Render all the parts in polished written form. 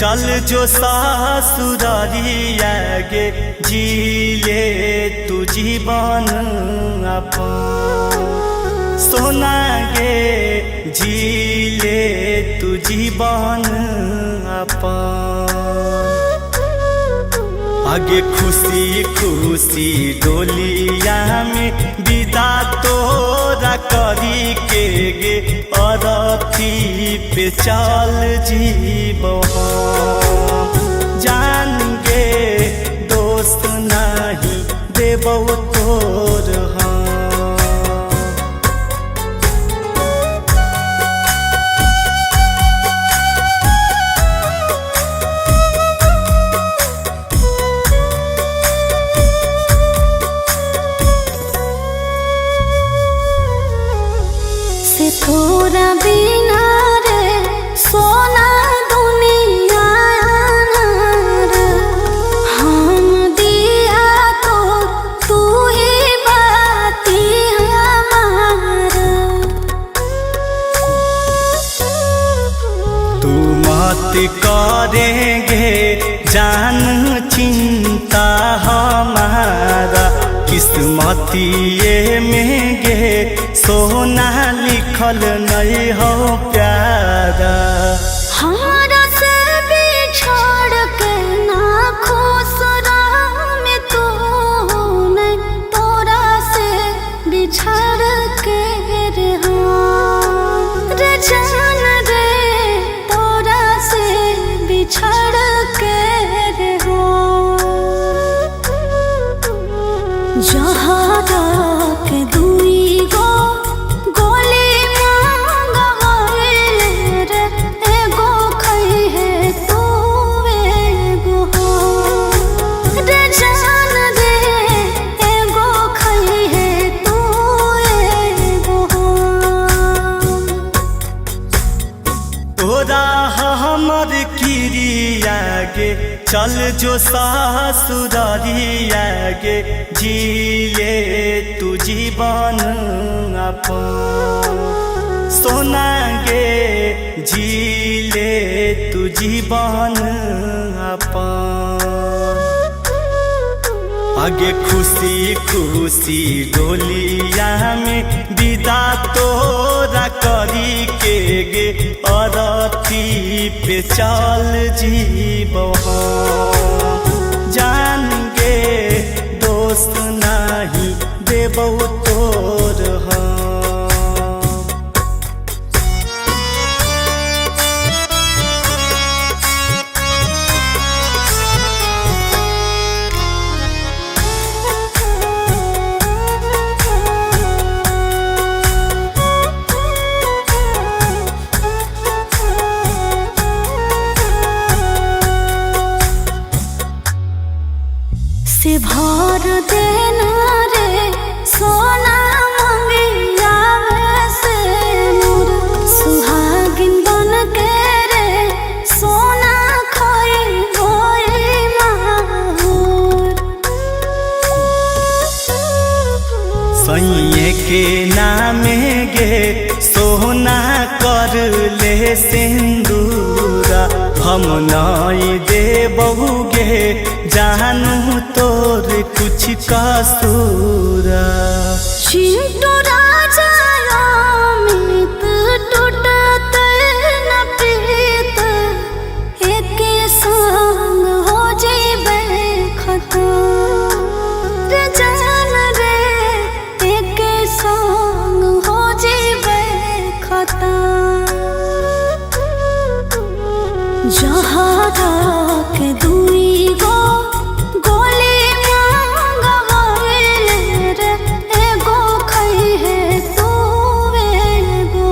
चल जो सासुरारिया गे जीले तू जीवन अपन सोना गे जीले तू जीवन अपन आगे खुशी खुशी डोलिया में विदा तोरा करी के गे अरथी पे चल जीबो जान गे दोस्त नहीं देबो तोर थोड़ा बिना रे सोना दुनिया हम दिया तो तू ही बाती हमारा तू मत करेंगे जान चिंता हमारा किस्मतिए में गे सोना लिखल नहीं हो प्यारा हमारा से बिछड़ के ना खुश में तू नहीं तोरा से बिछड़ के रे जान रे तोरा से बिछड़ के रे जहारा के दुई गो गोली मांगवाइले रे एगो खई है तू एगो रे जान रे एगो खई है तू एगो तोरा हमर किरिया गे चल जो सासुरारिया गे जीले तू जीवन अपन सोना गे जीले तू जीवन अपन आगे खुशी खुशी डोलिया में विदा तोरा करी के गे अरथी पे चल जीबो जान गे दोस्त नहीं देबो तोर से भर देना रे सोना मंगिया से मोर सुहागिन बन के रे सोना खोई होई माहौर सैये के नामे गे सोना कर ले सिंदूरा हम नहीं देबहु गे जानू तोर कुछ कसूरा चिंटू राजा अमित टूटत न प्रीत एक संग हो जेबे खतम रे जान रे एक संग हो जेबे खतम जहारा के दुई गो गोली मांगवाइले रे एगो खई है तू एगो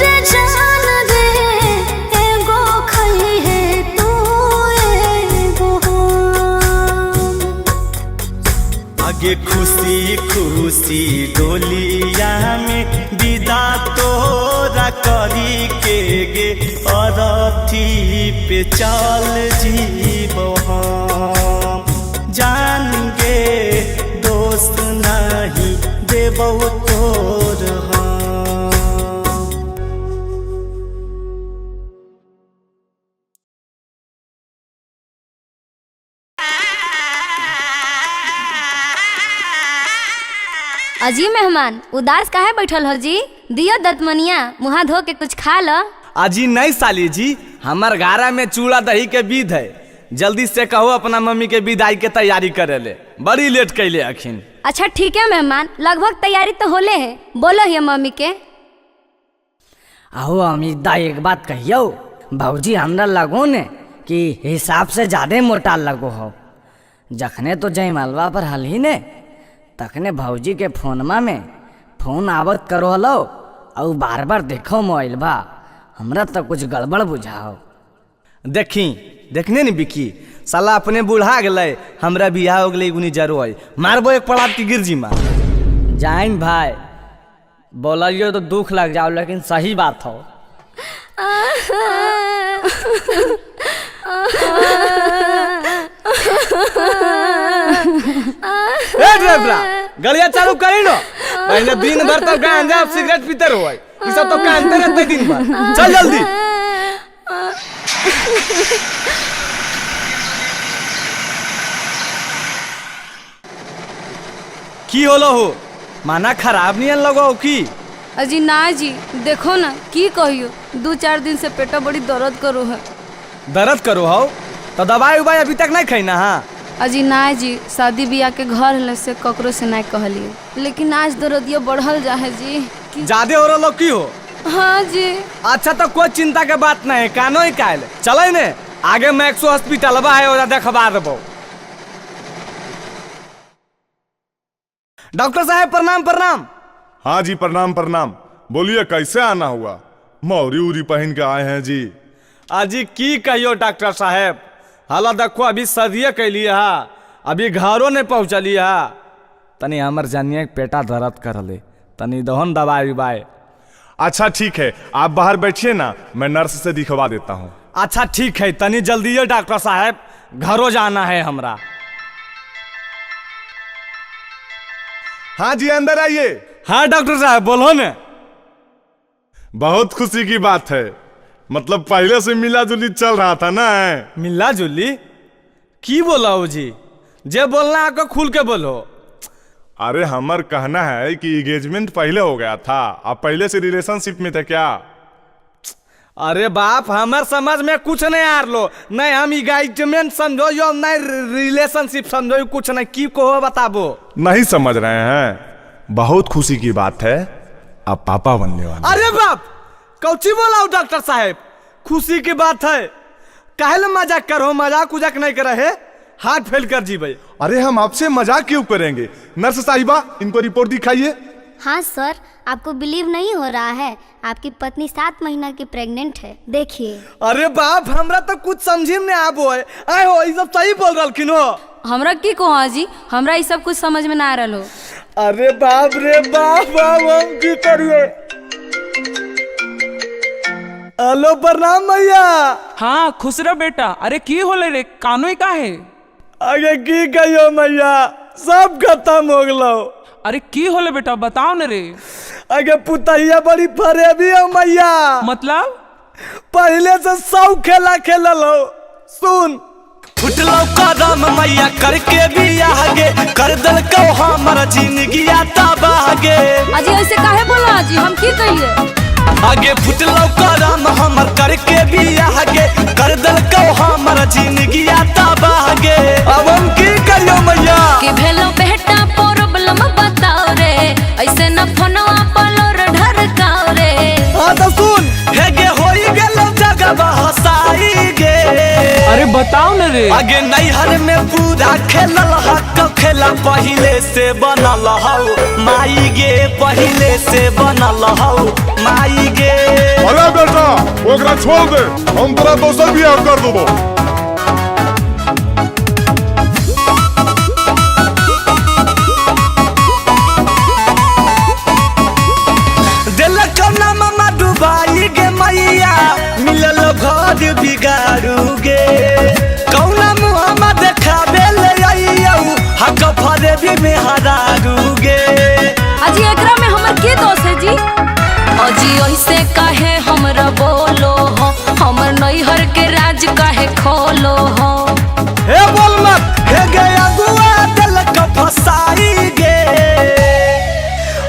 रे जान रे एगो खई है तू एगो आगे खुशी खुशी डोलिया में विदा तोरा करी के गे अरथी पे चल जीबो जान गे दोस्त नहीं देबो तोर अजी मेहमान उदास काहे बैठल हो जी? दियो दतमनिया मुँह धो के कुछ खा लो। अजी नहीं साली जी, हमार गारा में चूड़ा दही के विध है, जल्दी से कहो अपना मम्मी के विदाई के तैयारी करे ले, बड़ी लेट कैले अखिन। अच्छा ठीक है मेहमान, लगभग तैयारी तो होले है, बोलो ये मम्मी के। अहो अमिता एक बात कहियो, भौजी हमरा लगो ने कि हिसाब से ज्यादा मोटा लगो हो। जखने तो जय मालवा पर हल ही ने तखने भौजी के फोनमा में फोन आवत करो हलो और बार बार देखो मोबाइल बा, हमरा तो कुछ गड़बड़ बुझाओ। देखने नहीं बिकी, साला अपने बुढ़ा गए, हमरा बियाह हो गई गुनी जरो है, मारबो एक पड़ात की गिरजी मार। जाइन भाई बोलियो तो दुख लग जाओ, लेकिन सही बात हो। गलिया चालू करी नो, पहले दिन भर तो गांजा सिगरेट पीते रहो, ये सब तो कांते रहते दिन भर। चल जल्दी। की होलो हो, माना खराब नहीं लगो की? अजी ना जी, देखो ना की कहियो, 2-4 दिन से पेटा बड़ी दर्द करो है। दर्द करो हो तो दवाई उबाई अभी तक नहीं खाई ना? हाँ अजी ना जी, शादी बियाह के घर से ककरो से नहीं कहलिए, लेकिन आज दर्दिया बढ़ल जा है जी। ज्यादा हो रहा की हो? हाँ जी। अच्छा तो कोई चिंता के बात नहीं, कानो ही कायल चले ने, आगे मैं 100 हॉस्पिटल है देखवा देबो। डॉक्टर साहब प्रणाम प्रणाम। हाँ जी प्रणाम प्रणाम, बोलिए कैसे आना हुआ? मौरी उरी पहन के आए हैं जी। अजी की कहियो डॉक्टर साहब, हाला देखो अभी सर्दिये कैलिए हा, अभी घरों ने पहुँचलिए हा, तनी हमर जानिए पेटा दर्द कर ले, तनी दहन दवाई उबाई। अच्छा ठीक है, आप बाहर बैठिए ना, मैं नर्स से दिखवा देता हूँ। अच्छा ठीक है, तनी जल्दी डॉक्टर साहब, घरों जाना है हमरा। हाँ जी अंदर आइए। हाँ डॉक्टर साहब बोलो ने। बहुत खुशी की बात है, मतलब पहले से मिला जुली चल रहा था ना? मिला जुली की बोला हो जी, जे बोलना आको खुल के बोलो। अरे हमार कहना है कि एंगेजमेंट पहले हो गया था, आप पहले से रिलेशनशिप में थे क्या? अरे बाप, हमार समझ में कुछ नहीं आ लो, नहीं हम एंगेजमेंट समझो यो नहीं रिलेशनशिप समझो, कुछ नहीं, की को बताबो। नहीं समझ रहे हैं? बहुत खुशी की बात है, आप पापा बनने वाले। अरे बाप, कौची बोला हो डॉक्टर साहब, खुशी की बात है, काहे मजाक करो, मजाक उजाक नहीं करे है, हाथ फेल कर जी भाई। अरे हम आपसे मजाक क्यों करेंगे? नर्स साहिबा इनको रिपोर्ट दिखाइए। हाँ सर, आपको बिलीव नहीं हो रहा है, आपकी पत्नी 7 महीना की प्रेग्नेंट है, देखिए। अरे बाप, हमरा तो कुछ समझी में आबो है, आए हो ये सब सही बोल रहलखिन हो। हमरा की कहो जी, हमरा ये सब कुछ समझ में ना आ रहा हो। अरे बाप रे बाप, हम की करिए। हेलो प्रणाम भैया। हाँ खुश रह बेटा। अरे की होले रे, कानो का है? आगे की कहियो मैया, सब खत्म हो गलो। अरे की होले बेटा, बताओ न रे। आगे पुतहिया बड़ी फरेबी हो मैया, मतलब? पहले से 100 खेला खेलल हो। सुन, फुटलो कदम मैया करके भी आगे, कर दल को हमारा जिंदगी आता बागे। अजी ऐसे काहे बोला जी, हम की कहिए? आगे फुटलो कदम हमर करके भी आगे, कर दल को हमारा जिंदगी आता बागे। अब हम की करियो मैया? कि भेलो बेटा प्रॉब्लम बताओ रे, ऐसे न फोनवा पलोर ढरकाओ रे। हाँ तो सुन, हेगे होई गेलो जगह बहसाई गे। अरे बताओ न रे। आगे नैहर में पूरा खेलल हक खेला, पहले से बनल हौ माई गे, पहले से बनल हौ माई गे। अरे बेटा ओकरा छोड़ दे, हम तोरा दोसर बियाह कर देबो। डुबाई गे मैया, मिलल घर बिगाड़ू गे, कौना मुहम्मा देखाबे ले आइयौ, हक फरे भी में हरारू गे। अजी एकरा में हमर के दोष है जी? अजी ऐसे काहे हमरा बोलो हो, हमर नैहर के राज काहे खोलो हो। हे बोल मत, हे गे अगुआ दिल का फसाई गे।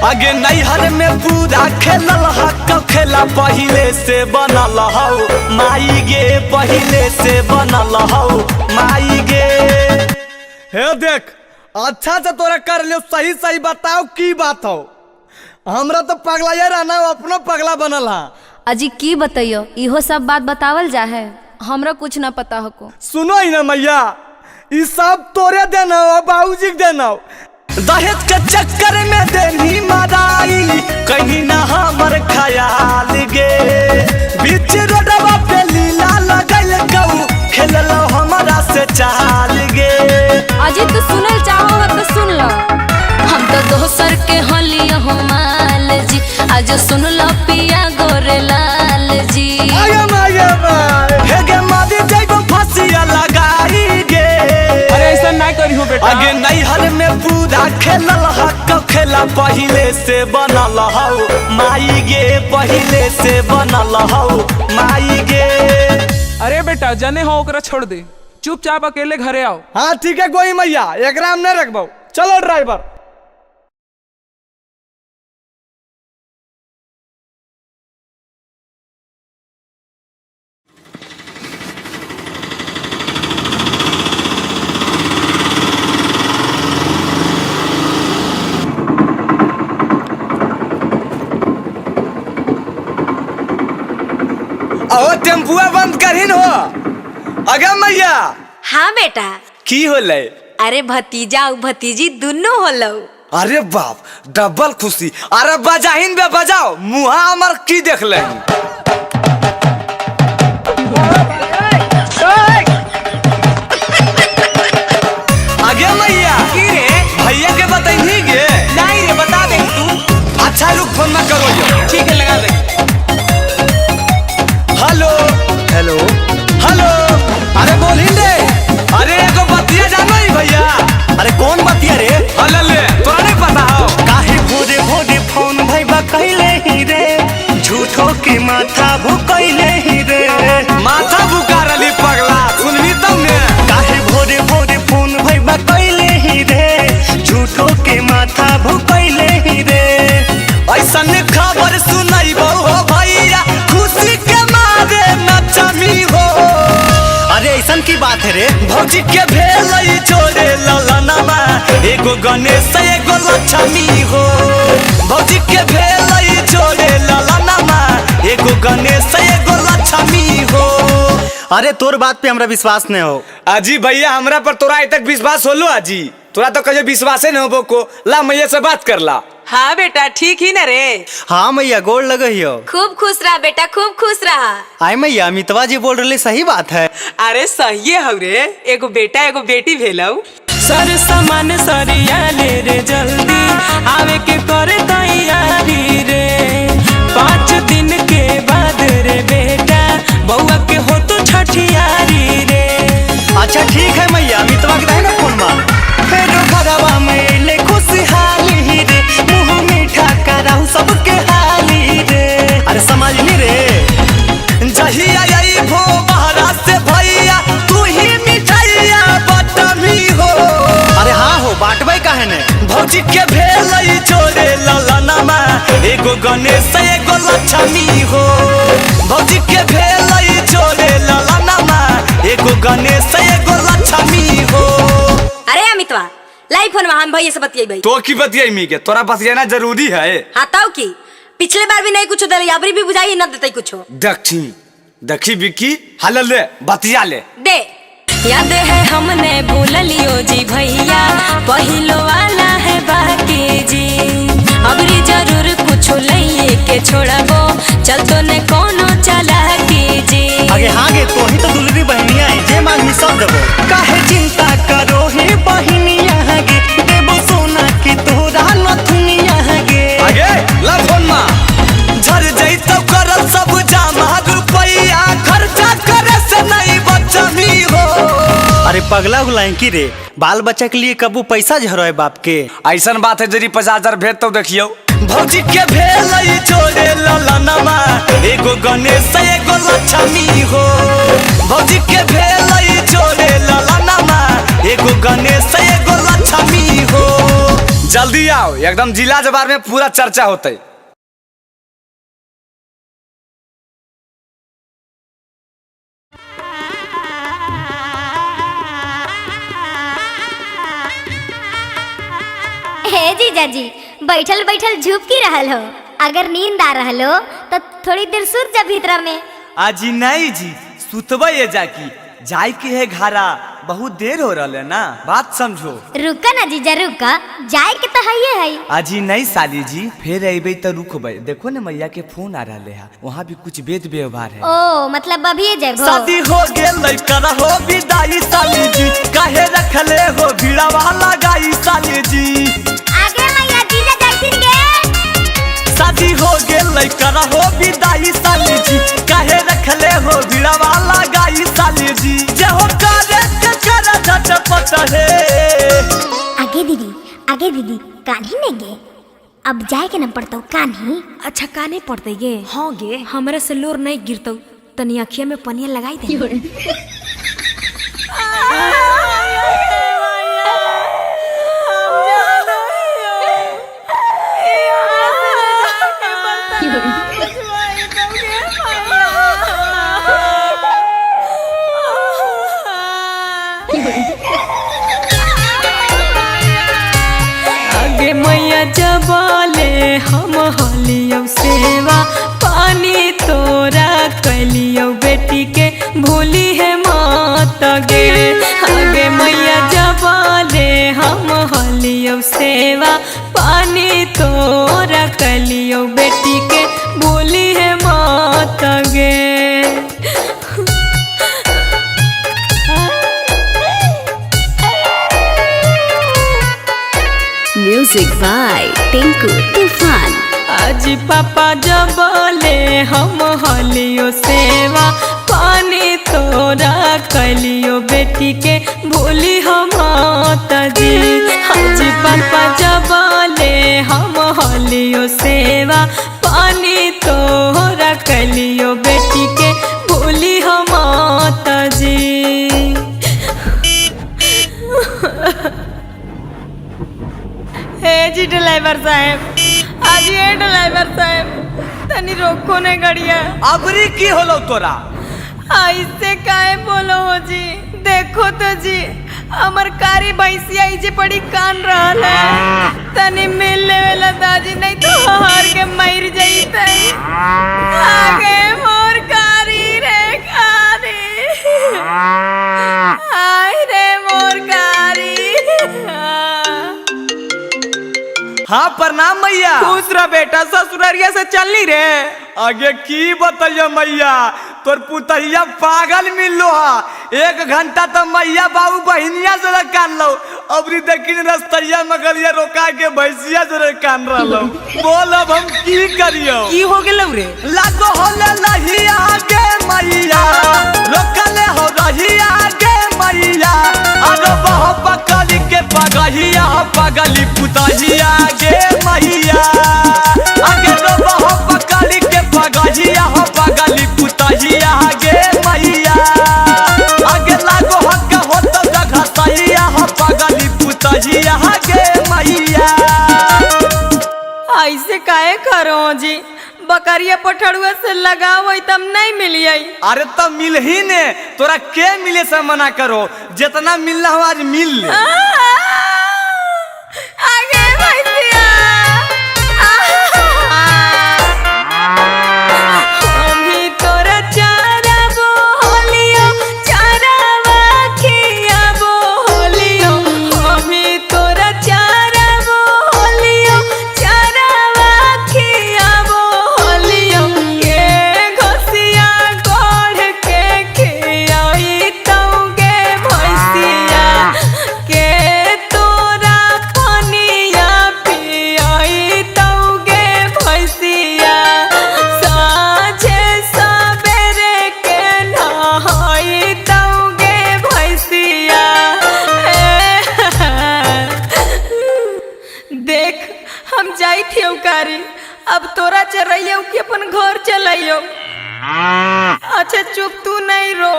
आगे नैहर में पूरा खेलल हक खेला पहिले से बनल हौ माई गे, पहिले से बनल हौ माई गे। हे देख अच्छा से तोरा कर लियो, सही सही बताओ की बात हो। हमरा तो पगला ये रहना अपनो पगला बनल हा। अजी की बताइयो, इहो सब बात बतावल जा है, हमरा कुछ ना पता हो को। सुनो ही ना मैया, ई सब तोरे देना हो, बाबूजी के देना हो। दहेज के चक्कर में देनी मराई कहीं ना हमर ख्याल गे। बीच रोडवा पे लीला लगल गऊ खेलल हमरा से चाल गे। अजी तू सुनल चाहो तो सुन लो, हम तो दोसर के होली हो माल जी, आज सुन लो पिया गोरे लाल जी। आगे हे गे मारी जाइबो फांसिया लगाई गे। अरे ऐसा ना करी हो बेटा। आगे नैहर में पूरा खेलल हक खेला पहिले से बनल हौ माई गे, पहिले से बनल हौ माई गे। अरे बेटा जने हो ओकरा छोड़ दे, चुपचाप अकेले घरे आओ। हाँ ठीक है कोई मैया, एकरा हम नहीं रखबो। चलो ड्राइवर। ओ टेम्पुआ बंद करिन हो। अगे मैया। हाँ बेटा। की होले? अरे भतीजा और भतीजी दोनों होलो। अरे बाप डबल खुशी। अरे बजाहिन बे बजाओ, मुहा हमर की देख ले। आगे मैया की रे भैया के बताइनी गे? नहीं रे बता दे तू। अच्छा रुक फोन ना करो यो। ठीक है लगा दे। Hello hello hello. अरे बोलिन रे। अरे एगो बतिया जानो ही भैया। अरे कौन बतिया रे? अले ले तोरा नहीं पता हो? काहे भोरे भोरे फोन भइबा कइले ही रे, झूठो के माथा भुकइले ही रे। माथा बुकारली पगला, सुनबी तब ने। काहे भोरे भोरे फोन भइबा कइले ही रे, झूठो के माथा भुकइले ही रे। ऐसन खबर सुनैबो हो भैया, खुशी के मारे नचमी हो। अरे ऐसन की बात है रे? भौजी के भेलई छोड़े ललनमा, एगो गणेश एगो लक्ष्मी हो। भौजी के भेलई छोड़े ललनमा, एगो गणेश एगो लक्ष्मी हो। अरे तोर बात पे हमरा विश्वास नहीं हो। आजी भैया हमरा पर तोरा तक विश्वास होलो आजी? तोरा तो कहे विश्वास नहीं हो को। ला मैया से बात कर ला। हाँ बेटा ठीक ही न रे। हाँ मैया गोड़ लगे हो। खूब खुश रहा बेटा, खूब खुश रहा। आय मैया अमितवा जी बोल रहे सही बात है। अरे सही है रे, एगो बेटा एगो बेटी भेलौ। सर सामान सरिया ले रे जल्दी, आवे के करे तैयारी रे। 5 दिन के बाद रे बेटा, बउआ के हो तो छठियारी रे। अच्छा ठीक है मैया, अमितवा के ना फोन मार। फिर घरवा में ले खुशहाली रे, मुँह मीठा कराहू सबके हाली रे। अरे समझली रे? जहिया आई भो बहरा से भैया, तू ही मिठाइया बटमी हो। अरे हाँ हो, बांटबे काहे ने? भौजी के भेलई छोड़े ललनमा, एगो गणेश एगो लक्ष्मी हो। भौजी के भेलई छोड़े ललनमा, एगो गणेश एगो लक्ष्मी हो। अरे अमितवा लाई फोन हम भैया से बतियाई। तो की बतियाई मी के? तोरा बतियाना जरूरी है। हाँ ताऊ की पिछले बार भी नहीं कुछ दे, अबरी भी बुझाई न देते कुछ। देखी बिकी हल ले बतिया ले दे। याद है हमने भूल लियो जी भैया, पहिलो वाला है बाकी जी। अबरी जरूर कुछ लइए के छोड़बो, चल तो ने कोनो चला की जी। आगे हाँ गे, तो ही तो दुलरी बहनिया है, जे मांगी सब देबो। काहे चिंता करो हे बहनिया गे, देबो सोना की तोरा नथुनिया गे। आगे ला फोन मा झर जइतो करल सब जमा रुपैया, खर्चा करे से नहीं बचमी हो। अरे पगला गुलाई की रे, बाल बच्चा के लिए कबू पैसा झरोए बाप के। ऐसन बात है जरी 50,000 भेज तो देखियो। भौजी के भेलई छोड़े ललनमा, एगो गणेश एगो लक्ष्मी हो। भौजी के भेलई छोड़े ललनमा, एगो गणेश एगो लक्ष्मी हो। जल्दी आओ, एकदम जिला जबार में पूरा चर्चा होते। हे जीजा जी, बैठल बैठल झुप की रहल हो? अगर नींद आ रहल हो तो थोड़ी देर सुत जा भीतरा में। आजी नहीं जी, सुतबे ये जाकी जाय के है घारा, बहुत देर हो रहा है ना, बात समझो। रुका ना जीजा रुका, जाए के तो है। आजी नहीं साली जी, फिर अबे तो रुकबे। देखो ना मैया के फोन आ रहा है, वहाँ भी कुछ वेद व्यवहार है। ओ मतलब अभी जाबो? शादी हो गेल करा हो विदाई साली जी, काहे रखले हो भीड़ा वाला गाई साली जी। आगे मैया जीजा जाइथिन गे। शादी हो गेल करा हो विदाई साली जी, काहे रखले हो भीड़ा वाला गाई साली जी। जे हो करे के करा झटपट है। आगे दीदी कान्ही नहीं गे, अब जाए के न पड़ता कान्ही। अच्छा काने पड़ते गे? हाँ गे, हमरा से लोर नहीं गिरतो, तनी अखिया में पनिया लगाई दे। आगे मैया जबाले हम हलियो सेवा, पानी तोरा कलियो बेटी के भूली है मात गे। आगे मैया जबाले हम हलियो सेवा, पानी तोरा कलियो बेटी के भूली है मात गे। म्यूजिक बाय टिंकू तूफान। आज पापा जबले हम हलियो सेवा, पानी तोरा कलियो बेटी के भूली हम जी। आज पापा जबले हम हलियो सेवा, पानी तोरा कलियो बेटी के भूली हम जी। हे जी ड्राइवर साहब, आज ये ड्राइवर साहब तनी रोको ने गड़िया। अबरी की होलो तोरा? ऐसे काहे बोलो हो जी? देखो तो जी, हमर कारी भैंसिया इजे पड़ी कान रहल है, तनी मिल लेवेला दादी, नहीं तो हार के मर जइते। आगे मोर कारी रे कारी, आय रे मोर कारी। हाँ प्रणाम मैया। खुश रह बेटा, ससुररिया से चलनी रे। आगे की बताइए मैया, तोर पुतहिया पागल मिलो हा। 1 घंटा तो मैया बाबू बहनिया जरा कान लो, अबरी देखिन रस्तैया मगलिया रोका के भैंसिया जरा कान रहो। बोल अब हम की करियो? की हो गेलौ रे? लागो होले लही आगे मैया, रोकले हो रही आगे मैया। अरे बहु पकड़ी के पगहिया, पगली पुतहिया गे मैया। आगे रो बहु पकड़ी के पगहिया, पगली पुतहिया गे मैया। आगे लागो हक हो तो जगह सहिया, पगली पुतहिया गे मैया। ऐसे काहे करो जी? बकरिया पठड़ुआ से लगाओ तब नहीं मिलिए। अरे तब मिल ही ने, तोरा के मिले से मना करो, जितना मिलना हो आज मिल ले। आगे भैंसिया, अभी तोरा चारा बोलियो, चारावा खिया बोलियो। अभी तोरा चारा बोलियो, चारावा खिया बोलियो। के घसिया गोढ़ के खियाई तौगे भैंसिया, के तोरा पनिया पियाई तौगे भैंसिया। साँझे सबेरे के नहाई तौगे भैंसिया। देख हम जाई थे उकारी, अब तोरा चरइयो कि अपन घर चलाइयो। अच्छा चुप, तू नहीं रो,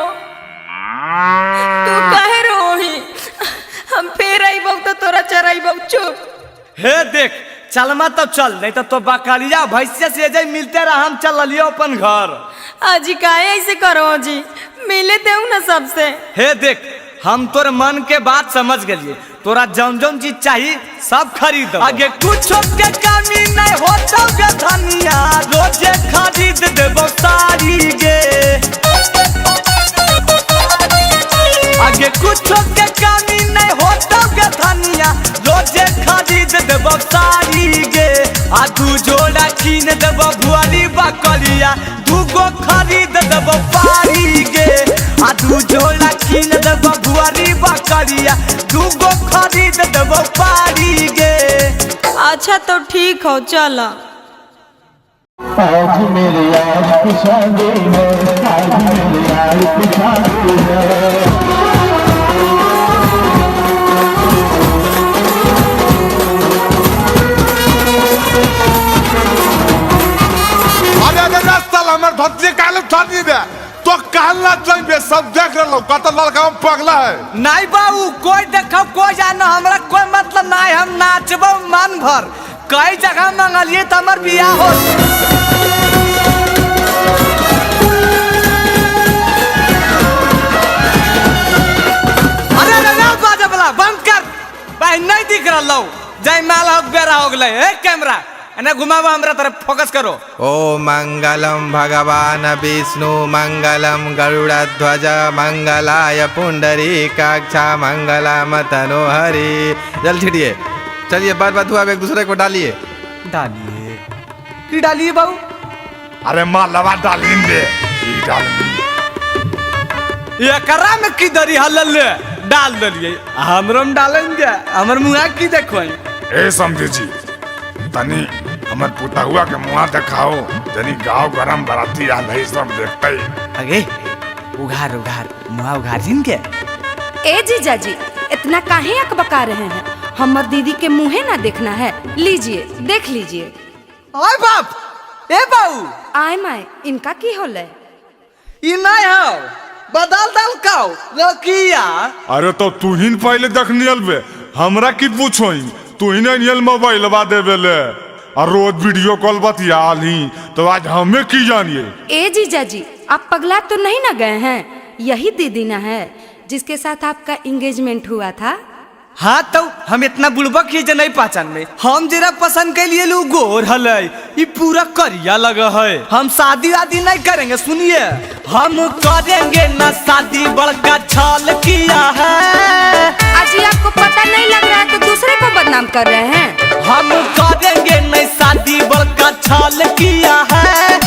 तू काहे रोही? हम फिर अइबौ तो तोरा चरइबौ, चुप। हे देख चलमा तो चल, नहीं तो बकरिया भैंसिया से जाई मिलते रह, हम चल लियो अपन घर। अजी काहे ऐसे करो जी, मिले देऊ ना सबसे। हे देख हम तोर मन के बात समझ गए, तोरा जौन जौन चीज चाहिए सब खरीद। आगे कुछ के कमी नहीं होता गे धनिया, रोजे खरीद देबो सारी गे। आगे कुछ के कमी नहीं होता गे धनिया, रोजे खरीद देबो सारी गे। आ दू जोड़ा कीन देबो भुआरी बकरिया, दूगो खरीद देबो पारी गे। आ दू जोड़ा कीन देबो भुआरी बकरिया, दूगो खरीद देबो पारी गे। अच्छा तो ठीक हो, चला। आज मेरे यार की शादी है, आज मेरे यार की शादी है। हमारे धरती काले छाती दे तो कहला चाहिए, सब देख रहे लोग कतल लड़का पगला है। नहीं बाबू कोई देखो कोई जानो, हमरा कोई मतलब नहीं, हम नाचबो मन भर। कई जगह मंगलिए तो हमार बियाह हो। अरे ना बाजे वाला बंद कर भाई, नहीं दिख रहा लो। जय माला हो बेरा हो गए। ए कैमरा एने घुमावा, हमरा तरफ फोकस करो। ओ मंगलम भगवान विष्णु मंगलम गरुड़ध्वज मंगलाय पुंडरीकाक्षा मंगलम तनोहरि। जल छिड़िए, चलिए बार बार धुआ एक दूसरे को डालिए। डालिए की डालिए बाबू? अरे मालवा डालेंगे ये करा में की दरी हलल डाल दलिए, हमरम डालेंगे। हमर मुंह की देखो ए समझे जी, तनी हमर पुता हुआ के मुँह दिखाओ, जनी गाँव गरम बराती आ नहीं सब देखते। अगे उघार उघार मुँह उघार जिन के। ए जीजा जी इतना काहे अकबका रहे हैं, हमर दीदी के मुँहे ना देखना है। लीजिए देख लीजिए। ओए बाप, ए बाऊ आय माय, इनका की होले? ई नहीं हो बदल दल काओ लकिया। अरे तो तू ही पहले देख नियल बे, हमरा की पूछो, तू ही नियल मोबाइल बा देवे ले और रोज वीडियो कॉल बतियाल ही, तो आज हमें की जानिए। ए जीजा जी आप पगला तो नहीं ना गए हैं? यही दीदी ना है जिसके साथ आपका एंगेजमेंट हुआ था? हाँ तो हम इतना बुड़बक ही जे नहीं पहचान में, हम जरा पसंद के लिए लोग गोर हलै, ये पूरा करिया लगा है। हम शादी वादी नहीं करेंगे, सुनिए हम करेंगे ना शादी, बड़का छल किया है। अजी आपको पता नहीं लग रहा है तो दूसरे को बदनाम कर रहे हैं। हम करेंगे नहीं शादी, बड़का छल किया है।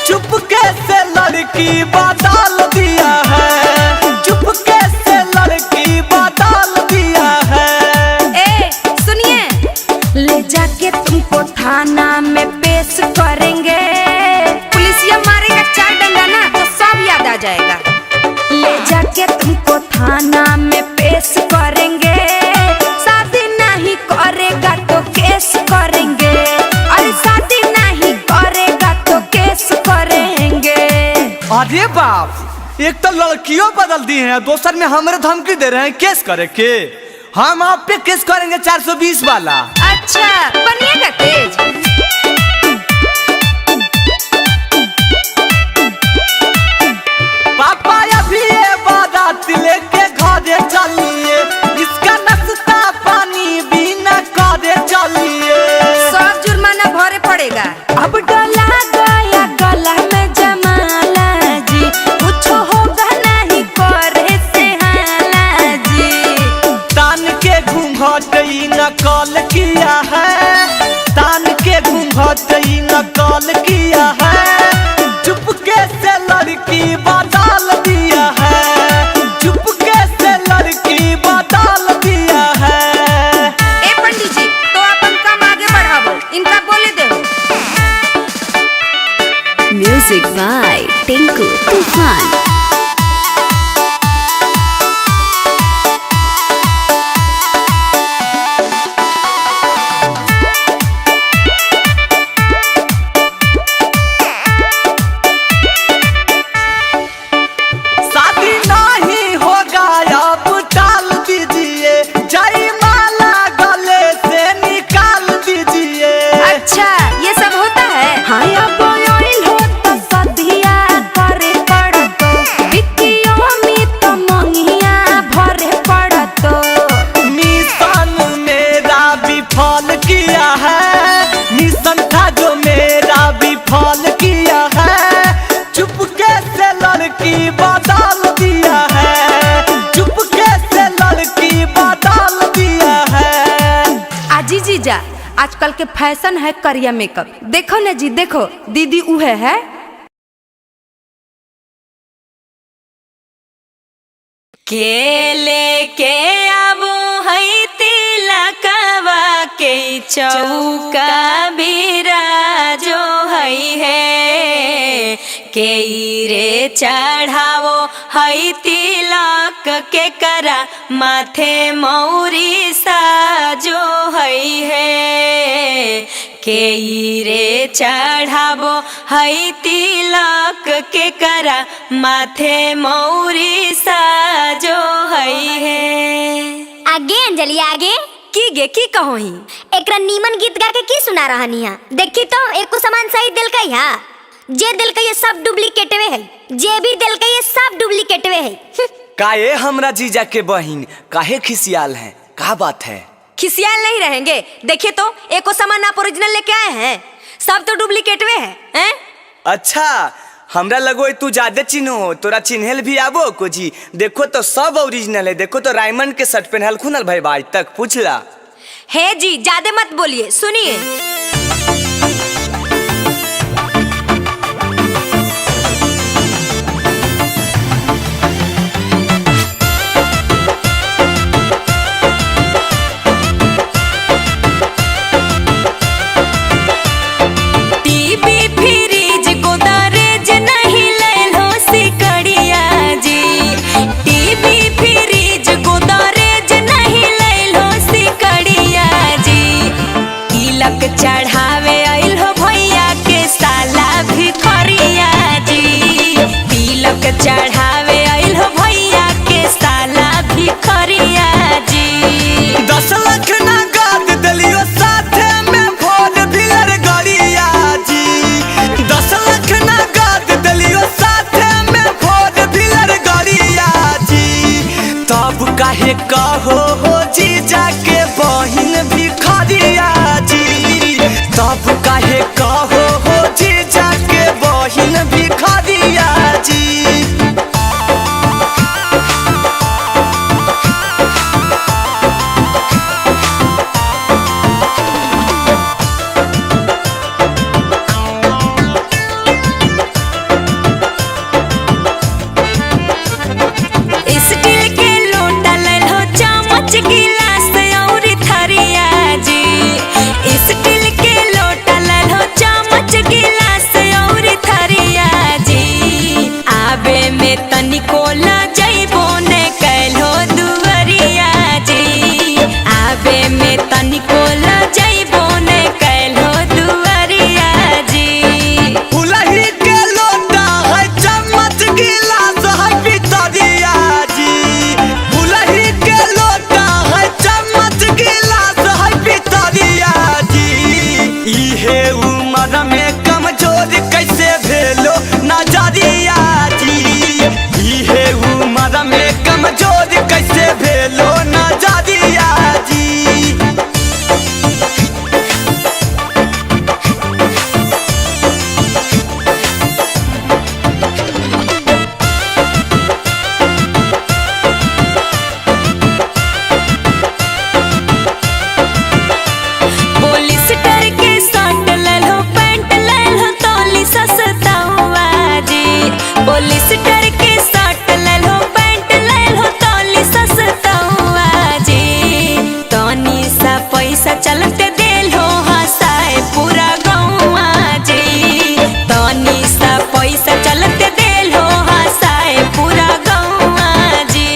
चुपके से लड़की बदल दिया है, चुपके से लड़की बदल दिया है। ए सुनिए, ले जाके तुमको थाना में पेश करेंगे, पुलिसिया मारेगा 4 डंडा ना तो सब याद आ जाएगा। ले जाके तुमको थाना में पेश करेंगे, शादी नहीं करेगा तो केस करेंगे, और शादी नहीं करेगा तो केस करेंगे। अरे बाप, एक तो लड़कियों बदल दी हैं, दूसर में हमारे धमकी दे रहे हैं केस करे के। हम आप पे केस करेंगे 420 वाला। अच्छा बनिएगा तेज। पापा अभी ये बारात लेके घरे चलिए, इसका नाश्ता पानी भी न करे चलिए। सब जुर्माना भरे पड़ेगा। अब डला गया गला में जमाला जी, कुछ होगा नहीं करे से हाला जी। तान के घूंघट ई नकल किया है, तान के घूंघट ई नकल किया है। चुपके से लड़की बदल दिया है, चुपके से लड़की बदल दिया है। ए पंडित जी तो अपन काम आगे बढ़ाओ, इनका बोले दो। म्यूजिक बाय टिंकू तूफान। जीजा, आजकल के फैशन है करिया मेकअप। देखो ना जी, देखो दीदी उहे है। केले के आबो है तिलकवा के चौका बिराजो है के रे चढ़ावो है तिलक के करा माथे मौरी साजो है के रे चढ़ावो है तिलक के करा माथे मौरी साजो है। आगे अंजलि आगे की गे की कहो ही एकरा नीमन गीत गा के की सुना रहनी है। देखी तो एको सामान सही दिल का है, जे दिल का ये सब डुप्लीकेटवे है, जे भी दिल का ये सब डुप्लीकेटवे है। काहे हमरा जीजा के बहिन काहे खिसियाल हैं, का बात है? खिसियाल नहीं रहेंगे। देखिए तो एको सामान आप ओरिजिनल लेके आए हैं, सब तो डुप्लीकेटवे हैं। अच्छा हमरा लगो तू ज्यादा चिन्हो, तोरा चिन्हल भी आबो को जी। देखो तो सब ओरिजिनल है, देखो तो रायमंड के शर्ट पहनल खुनल भाई आज तक पूछला है जी। ज्यादा मत बोलिए, सुनिए। चढ़ावे आइल हो भैया के साला भिखरिया जी, तिलक चढ़ावे आइल हो भैया के साला भिखरिया जी। 10 लाख ना गाद दलियो साथे में भोल भिलर गड़िया जी। 10 लाख ना गाद दलियो साथे में भोल भिलर गड़िया जी। तब काहे कहो हो जीजा के बहिन भिखरिया जी, तब काहे कहो हो जीजा के बहिन भिखरिया जी। स्टील के लोटा ले लो, चम्मच गिलास और थरिया जी। स्टील के लोटा ले लो, चम्मच गिलास और थरिया जी। आबे में तनिको ला जइबो ने कहलो दुवरिया जी। आबे में तनिको ला जइबो ने कहलो दुवरिया जी। फुलही के लोटा है, चम्मच गिलास है पितरिया जी। फुलही के लोटा है, चम्मच गिलास है पितरिया जी। इहे उम्र में कमजोर कैसे भेलो नजरिया जी। इहे उम्र में कमजोर कैसे भेलो नजरिया जी। पॉलिस्टर के शर्ट ले लो, पैंट ले लो तोली सस्ता हुआ जी। पॉलिस्टर के शर्ट ले लो, पैंट ले लो तोली सस्ता हुआ जी। तनी सा पैसा चलते दे लो हंसाए पूरा गौवा जी। तनी सा पैसा चलते दे लो हंसाए पूरा गौवा जी।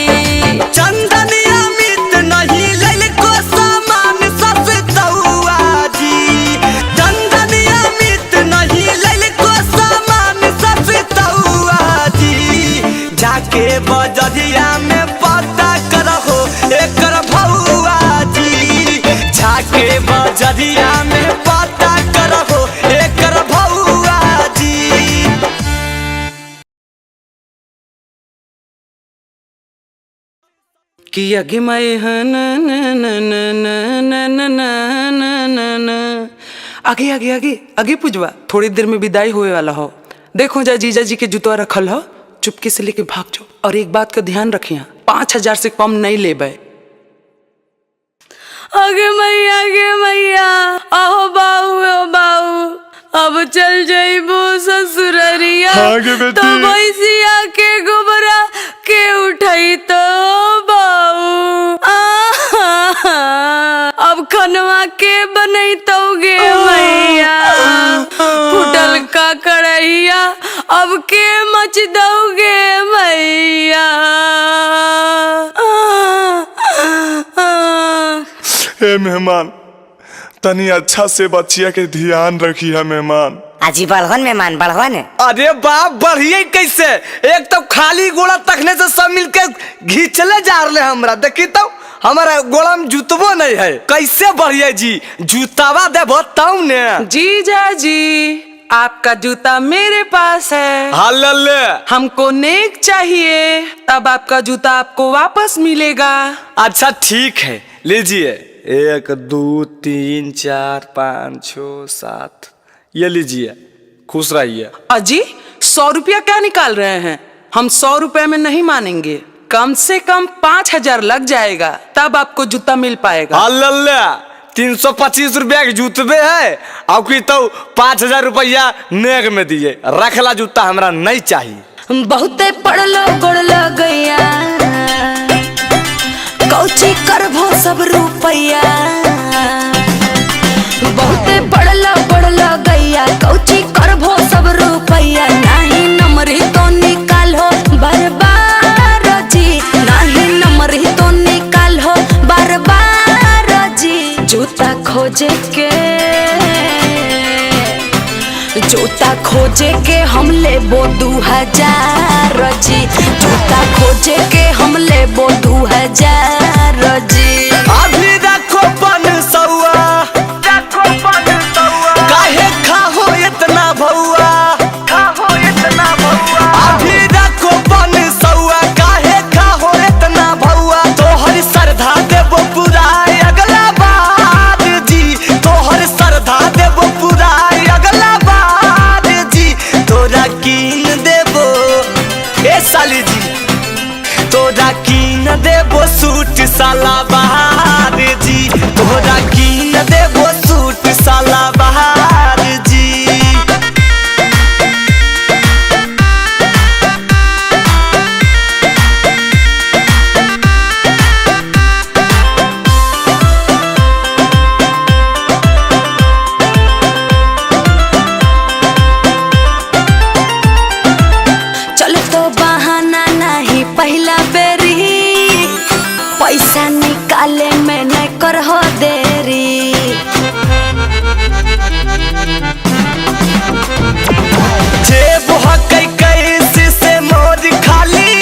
चंदनिया मित नहीं लेल को सामान सस्ता हुआ जी। चंदनिया मित नहीं लेल को सामान सस्ता हुआ जी। जाके बजरिया में पता करहो एकर भौआ जी। जाके बजरिया में पता करहो एकर भौआ जी। कि आगे माए न न न न न न न न न न न। आगे आगे आगे आगे पूजवा, थोड़ी देर में विदाई होए वाला हो। देखो जा जीजा जी के जुतवा रखल हो, चुपके से लेके भाग जाओ। और एक बात का ध्यान रखिए, 5000 से कम नहीं लेबे। आगे मैया आहो बाऊ अब चल जाइबो ससुररिया आगे बेटी। तो भैंसिया के गोबरा के उठाई तो बाऊ अब खनवा के बनई तो गे मैया फुटल का कढ़ैया अब के मच दोगे मैया। हे मेहमान तनी अच्छा से बच्चिया के ध्यान रखी है मेहमान। आजी बढ़वन मेहमान बढ़वन। अरे बाप बढ़िए कैसे, एक तो खाली गोड़ा तकने से सब मिलके घींचले जा रहे हमरा। देखी तो हमारा गोड़ा में जूतबो नहीं है, कैसे बढ़िया जी जूतावा देबो तब ने। जीजा जी आपका जूता मेरे पास है। हल्ले हमको नेक चाहिए, तब आपका जूता आपको वापस मिलेगा। अच्छा ठीक है लीजिए, 1 2 3 4 5 6 7 ये लीजिए, खुश रहिए। अजी 100 रुपया क्या निकाल रहे हैं? हम 100 रुपए में नहीं मानेंगे, कम से कम 5000 लग जाएगा, तब आपको जूता मिल पाएगा। हल्ले 325 रुपया के जूतबे है, आपकी तो 5000 रुपया नेक में दिए। रखला जूता हमरा नहीं चाहिए। बहुते पड़लो गोड़लो गैया कौची करभो सब रुपैया। बहुते पड़लो गोड़लो गैया कौची करभो सब रुपैया। नहीं नमरी तो निकालो बार जी, नहीं नमरी तो निकालो बार जी। जूता खोजे के हम लेबो 2000 जी। जूता खोजे के हम लेबो 2000 जी। अभी रखो 500, काहे खाहो इतना भौआ, अभी रखो 500, काहे खाहो इतना भौआ। तोहर श्रद्धा देबो पूरा अगला बार जी, तोहर श्रद्धा देबो पूरा अगला बार जी। तोरा कीन देबो ए साली जी, तोरा कीन देबो सूट सलवार जी, तोरा कीन देबो सूट सलवार जी। चले तो बहाना नहीं पहला बेरी, पैसा निकाले में नहीं करहो देरी। जेब हकै कैसे से मोर खाली,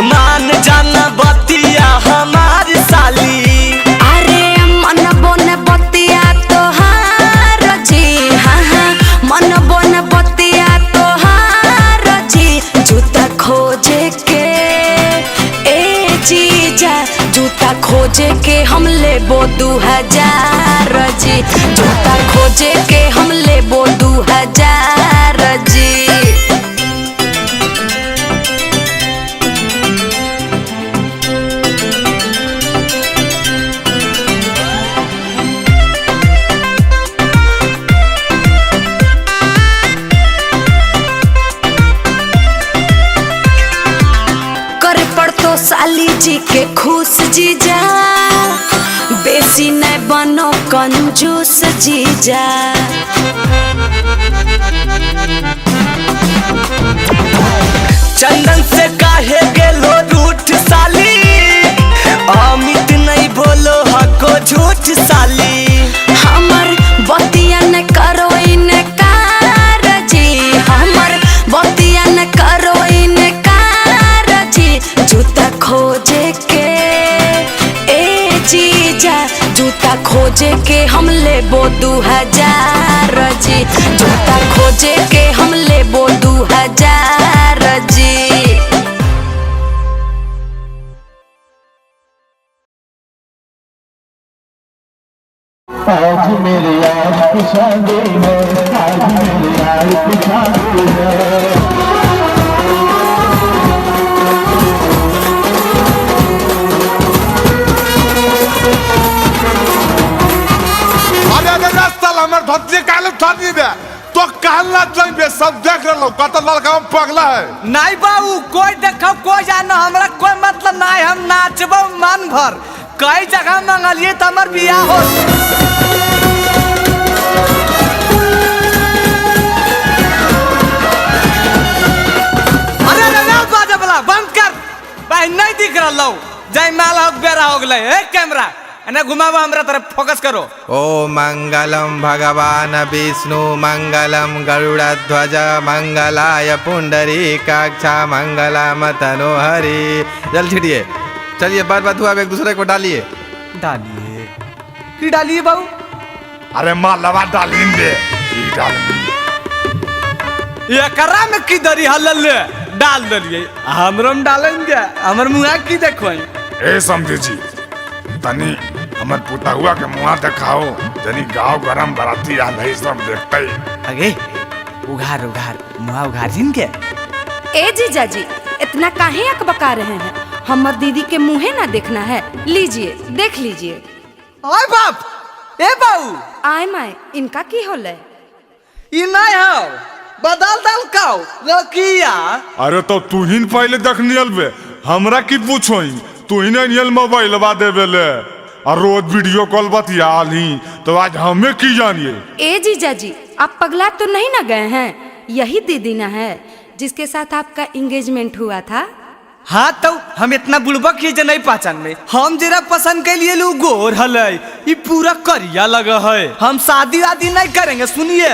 मान जाना बतिया हमार साली। अरे मन बोन बतिया तोहार जी, हाँ मन बोन बतिया तोहार जी। जूता खोजे के ए जीजा, जूता खोजे के हम लेबो 2000 जी। जूता खोजे के हम लेबो 2000 जी। करे पड़तो साली जी के खुश जीजा, बेसी नहीं बनो कंजूस जीजा। चंदन से काहे गेलो रूठ साली, अमित नहीं बोलो हको झूठ साली। हमर बतिया न करो इनकार जी, हमर बतिया न करो इनकार जी। जूता खोजे के ए जीजा, जूता खोजे के हम लेबो 2000 जी। जूता खोजे के हम लेबो 2000 जी। आज मेरे यार की शादी है, आज मेरे यार की शादी है। अबे साला हमर धोती काले थानी दे तो कहला जाइबे सब देख रहलो कत लड़का हम पगला है नहीं बाबू कोई देखो कोई जानो हमरा कोई मतलब नहीं हम नाचबो मन भर कई जगह मंगलिए त हमर बियाह हो अरे रे बाजे वाला बंद कर भाई नहीं दिख रहलो जय माला बेरा हो गले ए कैमरा एने घुमावा हमरा तरफ फोकस करो। ओ मंगलम भगवान विष्णु मंगलम गरुड़ध्वज मंगलाय पुंडरीकाक्षा मंगलम तनोहरि। जल छिड़िए चलिए बार बार धुआ एक दूसरे को डालिए की डालिए बाबू अरे मालवा डालिन दे ई डालिन ये करा में की दरी हलल डाल दलिए हमरम डालेंगे हमर मुंह की देखो ए समझे जी तनी हमर पुता हुआ के मुंह दिखाओ जनी गांव गरम बराती आ नहीं सब देखते अगे उघार उघार मुंह उघार जिन के ए जीजा जी इतना काहे अकबका रहे हैं हमर दीदी के मुंहे ना देखना है लीजिए देख लीजिए। ओए बाप ए बाऊ आय माय इनका की होले ई नहीं हो बदल दल काओ लकिया अरे तो तू ही पहले देख नियलबे हमरा की पूछोई तू ही नियल मोबाइल बा देबेले और रोज वीडियो कॉल बतियाल ही तो आज हमें की जानिए। ए जीजा जी आप पगला तो नहीं ना गए हैं यही दीदी ना है जिसके साथ आपका एंगेजमेंट हुआ था। हाँ तो हम इतना बुड़बक ही जे नहीं पहचान में हम जरा पसंद के लिए लोग गोर हलै ये पूरा करिया लगा है हम शादी वादी नहीं करेंगे सुनिए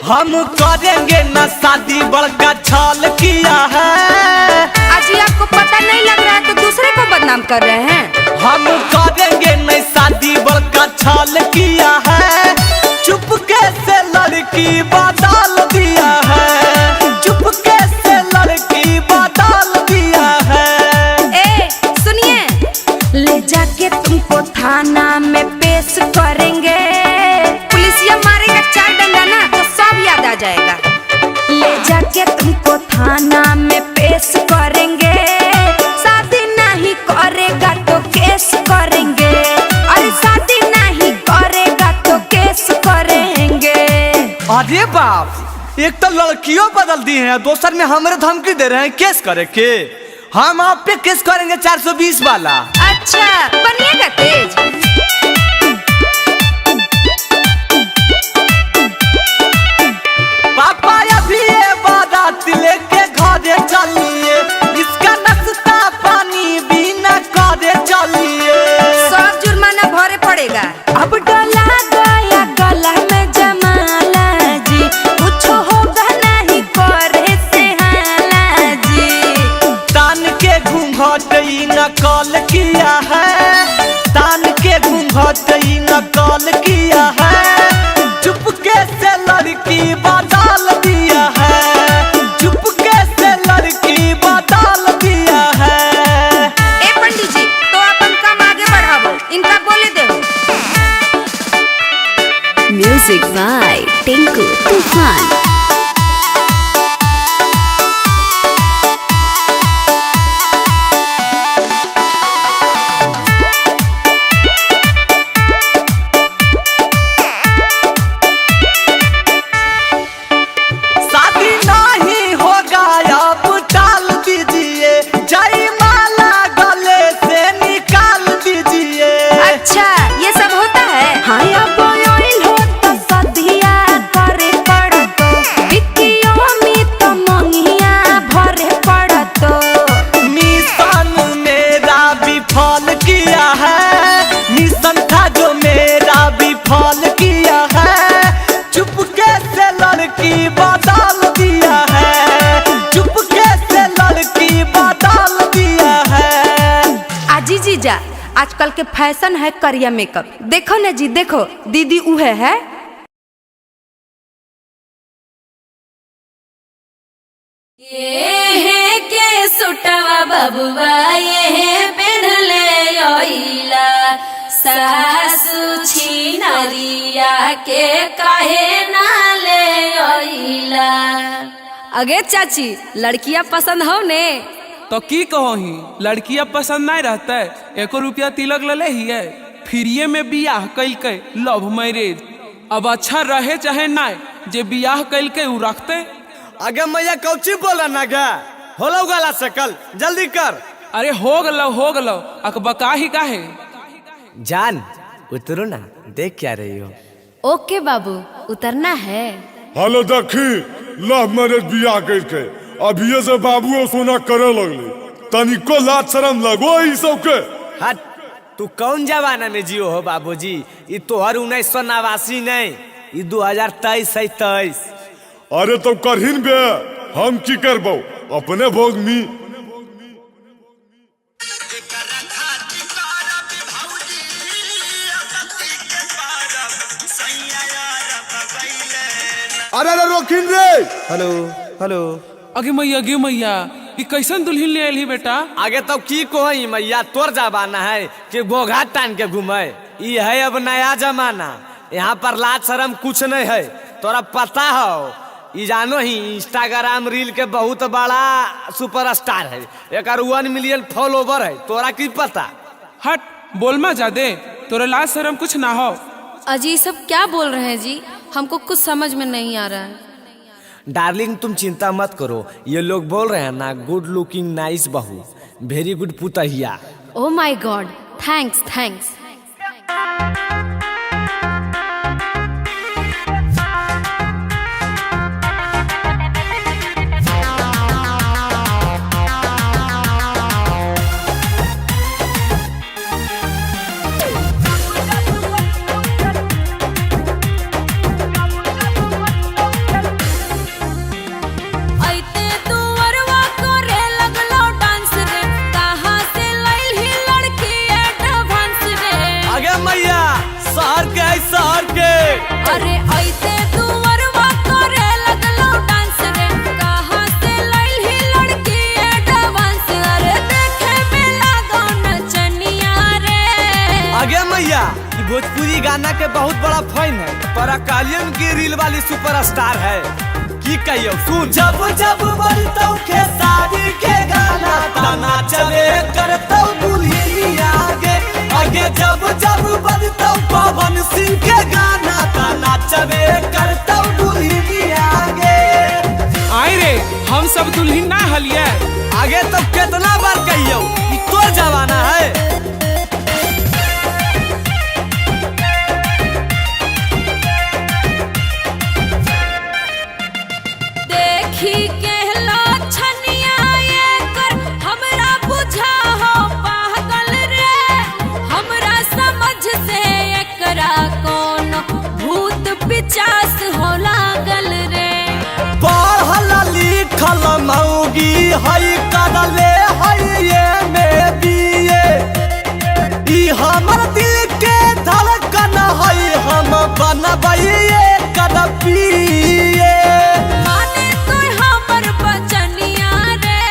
हम करेंगे ना शादी बड़का छल किया है। अजी आपको पता नहीं लग रहा है तो दूसरे को बदनाम कर रहे हैं। हम करेंगे नहीं शादी बड़का छल किया है चुपके से लड़की बदल दिया है चुपके से लड़की बदल दिया है। ए सुनिए ले जाके तुमको थाना में पेश करेंगे पुलिसिया मारेगा 4 डंडा ना तो सब याद आ जाएगा। ले जाके तुमको थाना में पेश करेंगे शादी नहीं करेगा तो केस करेंगे अरे शादी नहीं करेगा तो केस करेंगे। अरे बाप एक तो लड़कियों बदल दी हैं दूसर में हमारे धमकी दे रहे हैं केस करे के हम आप पे केस करेंगे 420 वाला। अच्छा बनिएगा तेज। पापा अभी ये बारात लेके घरे चलिए इसका नाश्ता पानी भी न करे चलिए सब जुर्माना भरे पड़ेगा। अब डला गया गला में जमाला जी कुछ होगा नहीं करे से हाला जी। तान के घूंघट नकल किया है तान के घूंघट नकल किया है चुपके से लड़की बदल दिया है चुपके से लड़की बदल दिया है। ए पंडित जी तो अपन काम आगे बढ़ाओ इनका बोले दो। म्यूजिक बाय टिंकू तूफान। शादी नहीं होगा अब टाल दीजिए जयमाला गले से निकाल दीजिए। अच्छा ये सब होता है। हाँ अब हो तो सदिया करे पड़तो बिकियो में तो मंगिया भरे पड़तो। मिशन मेरा विफल किया है मिशन था जो मेरा विफल किया है चुपके से लड़की बदल दिया है चुपके से लड़की बदल दिया है। आजी जीजा आजकल के फैशन है करिया मेकअप देखो ना जी देखो दीदी उहे है। ये के सुटवा बबुआ ये पेढ़ले ओइला सासु छिनरिया के काहे ना ले ओइला। अगे चाची लड़कियां पसंद हो ने तो की कहो ही लड़कियां पसंद नहीं रहता है 1 रुपया तिलक ले ही है फ्रीये में बियाह कैल के लव मैरिज अब अच्छा रहे चाहे ना, जे बियाह कैल के उ रखते। आगे मैया कौची बोला ना गा होलो गला से कल जल्दी कर। अरे हो गलो अकबका ही काहे। जान उतरो ना, देख क्या रही हो। ओके बाबू, उतरना है। हेलो देखी लव मैरिज बियाह करके अभी से बाबू सोना करे लगले, तनिको लाज शरम लगो ई सब के। हट, तू कौन जमाना में जियो हो बाबूजी? ये तोहर 1989 नहीं, ये 2023 है 23। अरे तो करहिन बे, हम की करबो अपने भोग मी। अरे रोकिन रे। Hello hello. अगे मैया ये कैसन दुल्हन ले आइल ही बेटा? आगे तो की कोई मैया, तोर जमाना है कि गोघा टान के घूमे। ये है अब नया जमाना, यहाँ पर लाज शरम कुछ नहीं है। तोरा पता हो, ये जानो ही इंस्टाग्राम रील के बहुत बड़ा सुपरस्टार है, एक 1 मिलियन फॉलोवर है। तोरा की पता? हट, बोल मा जादे, तोरा लाज शरम कुछ ना हो। अजी सब क्या बोल रहे हैं जी, हमको कुछ समझ में नहीं आ रहा है। डार्लिंग तुम चिंता मत करो, ये लोग बोल रहे हैं ना गुड लुकिंग नाइस बहू, वेरी गुड पुतहिया। Oh my God, thanks. शहर के अरे ऐसे तू वरवा करे लगलो डांस रे, कहां से लाइल ही लड़की एडवांस। अरे देखे में लागो नचनिया रे। आगे मैया, ये भोजपुरी गाना के बहुत बड़ा फैन है, पराकालियन की रील वाली सुपरस्टार है। की कहियो सुन, जब जब बजतौ के शादी के गाना, तना चले करतौ दुल्हनी आगे आगे। जब जब बजतौ पवन सिंह के गाना, तना चले करतौ दुल्हनी आगे। आई रे, हम सब दुल्हन ना हलिया। आगे तो कितना बार कहियो, ये तो जमाना है। देखी के लाछनिया ये कर हमरा बुझा हो पागल रे। हमरा समझ से एकरा कोनो भूत पिचास हो लागल रे। पढ़ल लिखल मौगी हई, करले हई ये में बीए। ई हमर दिल के धड़कन हई, हम बनबई एकर पिए। माने तो हमर बचनिया रे।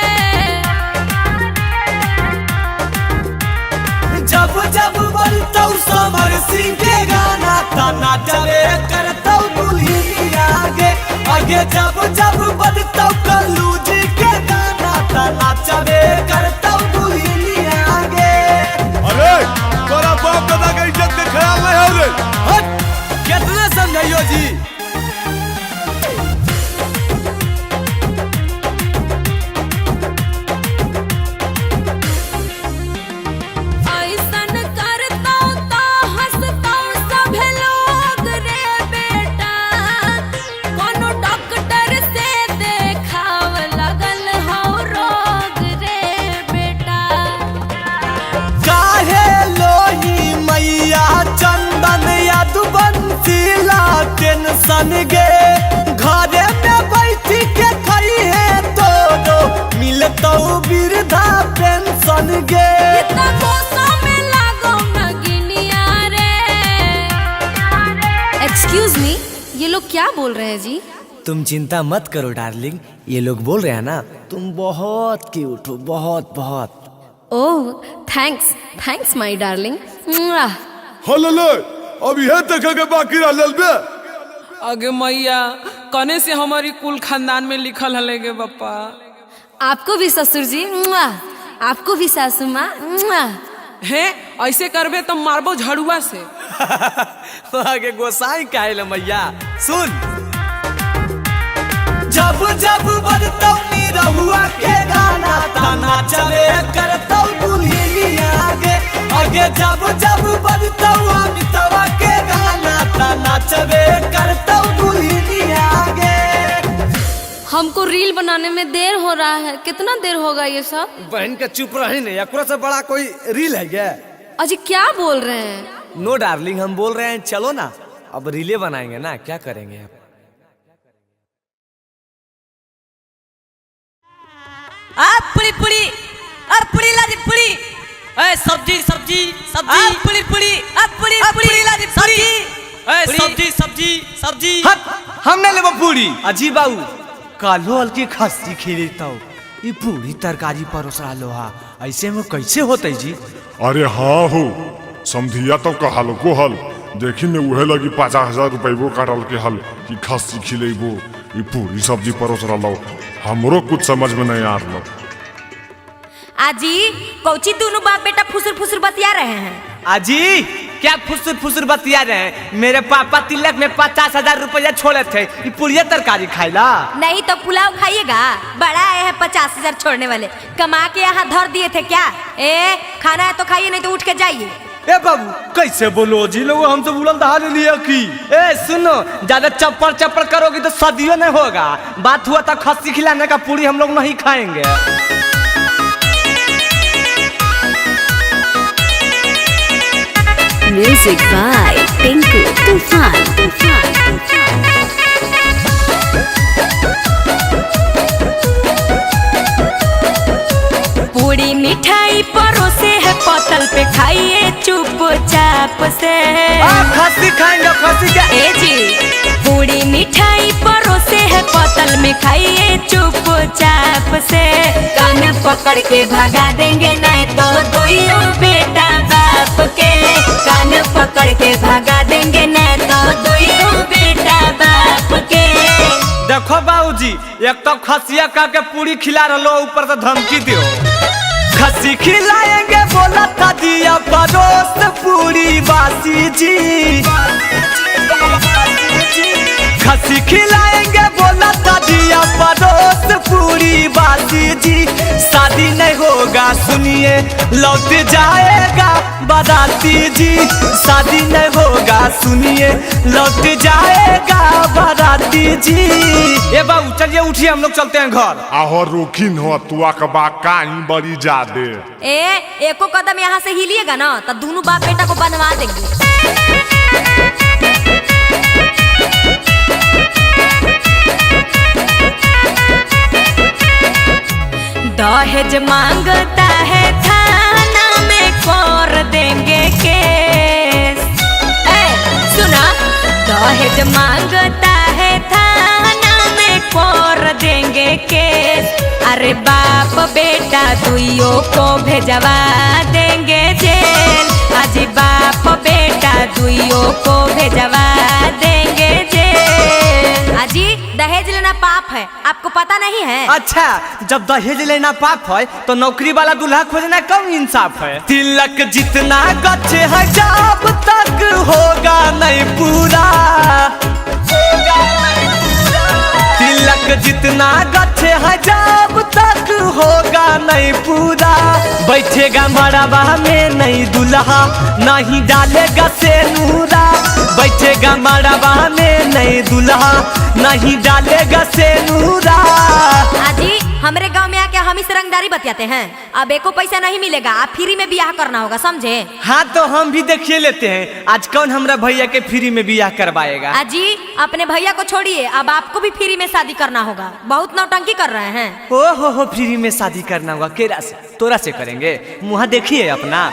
जब जब बजतौ समर सिंह के गाना, तना चले करतौ दुल्हनी आगे आगे। जब जब बजतौ कल्लू जी के गाना, तना चले करतौ दुल्हनी आगे। अरे तोरा बाप दादा के इज्जत के ख्याल नहीं हो रे। हट, कितना समझाइयो जी। ऐसन करतौ तो हंसतौ सभे लोग रे बेटा। कोनो डॉक्टर से देखाव लगल हो रोग रे बेटा। काहे लोही मैया चंदन यादवंशीला टेंशन गे, घरे में बैठ के खई है तो मिलतौ वृद्धा पेंशन गे। इतना कोसा में लागो नगिनिया रे। एक्सक्यूज मी, ये लोग क्या बोल रहे हैं जी? तुम चिंता मत करो डार्लिंग, ये लोग बोल रहे हैं ना तुम बहुत क्यूट हो, बहुत बहुत। ओह थैंक्स माय डार्लिंग। हल ले, अब यह देखे के बाकी रहल बे। अगे मैया, कने से हमारी कुल खानदान में लिखल हले गे बप्पा। आपको भी ससुर जी, आपको भी सासू माँ। है ऐसे करबे तो मारबो झड़ुआ से। आगे गोसाई काहे मैया सुन। जब जब बजतौनी रहुआ के गाना ताना चले करतौ दुल्हनी आगे आगे जब जब बजतौ अमितवा के गाना ताना चले करतौ दुल्हनी आगे। हमको रील बनाने में देर हो रहा है, कितना देर होगा ये सब? बहन के चुप रही नहीं, एकरा से बड़ा कोई रील है क्या? अजी क्या बोल रहे हैं? नो डार्लिंग हम बोल रहे हैं चलो ना अब रीले बनाएंगे ना, क्या करेंगे अब। पुड़ी पुड़ी पुड़ी लाजी पुड़ी सब्जी सब्जी सब्जी पुड़ी पुड़ी पुड़ी पुड़ी लाजी सब्जी सब्जी सब्जी सब्जी। हमने लेबो पूरी अजी बाबू कालो हल्की खस्सी खिलेता हूँ ये पूरी तरकारी परोसरा लोहा ऐसे में कैसे होते जी? अरे हाँ हो समझिया तो कहल को हल देखी में उहे लगी 50,000 रुपये काटल के हल कि खस्सी खिलेबो ये पूरी सब्जी परोस रहा हमरो कुछ समझ में नहीं आ रहा। आजी कौची दोनों बाप बेटा फुसुर फुसुर बतिया रहे हैं? अजी क्या फुसुर फुसुर बतिया रहे हैं? मेरे पापा तिलक में 50,000 रुपया छोड़े थे ये पूरी तरकारी खाइला। नहीं तो पुलाव खाइएगा, बड़ा आए हैं 50,000 छोड़ने वाले, कमा के यहाँ धर दिए थे क्या? खाना है तो खाइए नहीं तो उठ के जाइए। ए बाबू कैसे बोलो जी लोग हमसे बुलंद हाल लिया की। सुनो ज्यादा चप्पल चप्पल करोगी तो सदियों नहीं होगा। बात हुआ था खस्सी खिलाने का, पूरी हम लोग नहीं खाएंगे। Music by Tinku Tufan. पूरी मिठाई परोसे है पतल पे खाइए चुपचाप से। खस्सी खाएंगे खस्सी क्या? जी पूरी मिठाई परोसे है पतल में खाइए चुपचाप से। कान पकड़ के भगा देंगे नहीं तो दोनों बेटा बाप के। कान पकड़ के भगा देंगे नहीं तो दोनों बेटा बाप के। देखो बाबूजी एक तो खसिया का के पूरी खिला रहा ऊपर से धमकी दियो। खस्सी खिलाएंगे बोला था दिया परोस पूरी बासी जी। खस्सी खिलाएंगे बोला था दिया परोस पूरी बासी जी। शादी नहीं होगा सुनिए लौट जाएगा बाराती जी। शादी नहीं होगा सुनिए लौट जाएगा बाराती जी। ए बाबू चलिए उठिए हम लोग चलते हैं घर। आहो रुकिन हो तुआ कबा काई बड़ी जादे। एको कदम यहाँ से हिलिएगा ना तो दोनों बाप बेटा को बनवा देंगे। दहेज मांगता है थाना में कर देंगे केस। सुना दहेज मांगता है थाना में कर देंगे केस। अरे बाप बेटा दुइयों को भेजवा देंगे जेल। आज बाप बेटा दुइयों को भेजवा देंगे जेल। अजी दहेज लेना पाप है, आपको पता नहीं है? अच्छा जब दहेज लेना पाप है तो नौकरी वाला दूल्हा खोजना कम इंसाफ है। तिलक जितना गच्छ है जब तक होगा नहीं पूरा। तिलक जितना गच्छ है जब तक होगा नहीं पूरा। बैठेगा मड़वा में नहीं दूल्हा नहीं डालेगा सेनूरा। बैठेगा मड़वा में नहीं दूल्हा नहीं डालेगा सेनूरा। आजी हमारे गांव में आके हम इस रंगदारी बतियाते हैं, अब एको पैसा नहीं मिलेगा, आप फ्री में बियाह करना होगा समझे? हाँ तो हम भी देखिए लेते हैं आज कौन हमारा भैया के फ्री में बियाह करवाएगा। आजी अपने भैया को छोड़िए, अब आपको भी फ्री में शादी करना होगा, बहुत नौटंकी कर रहे हैं। हो फ्री में शादी करना होगा, केरा से तोरा से करेंगे, मुँह देखिए अपना।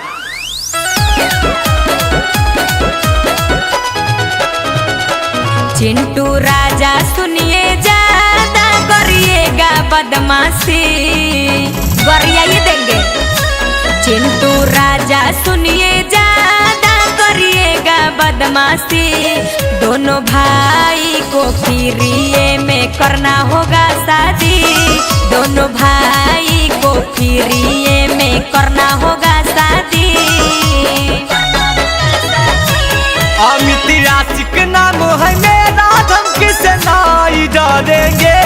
चिंटू राजा सुनिए ज्यादा करिएगा बदमाशी, गरिया ये देंगे। चिंटू राजा सुनिए ज्यादा करिएगा बदमाशी, दोनों भाई को फ्री में करना होगा शादी, दोनों भाई को फ्री में करना होगा शादी। है मेरा, धमकी से नहीं डरेंगे।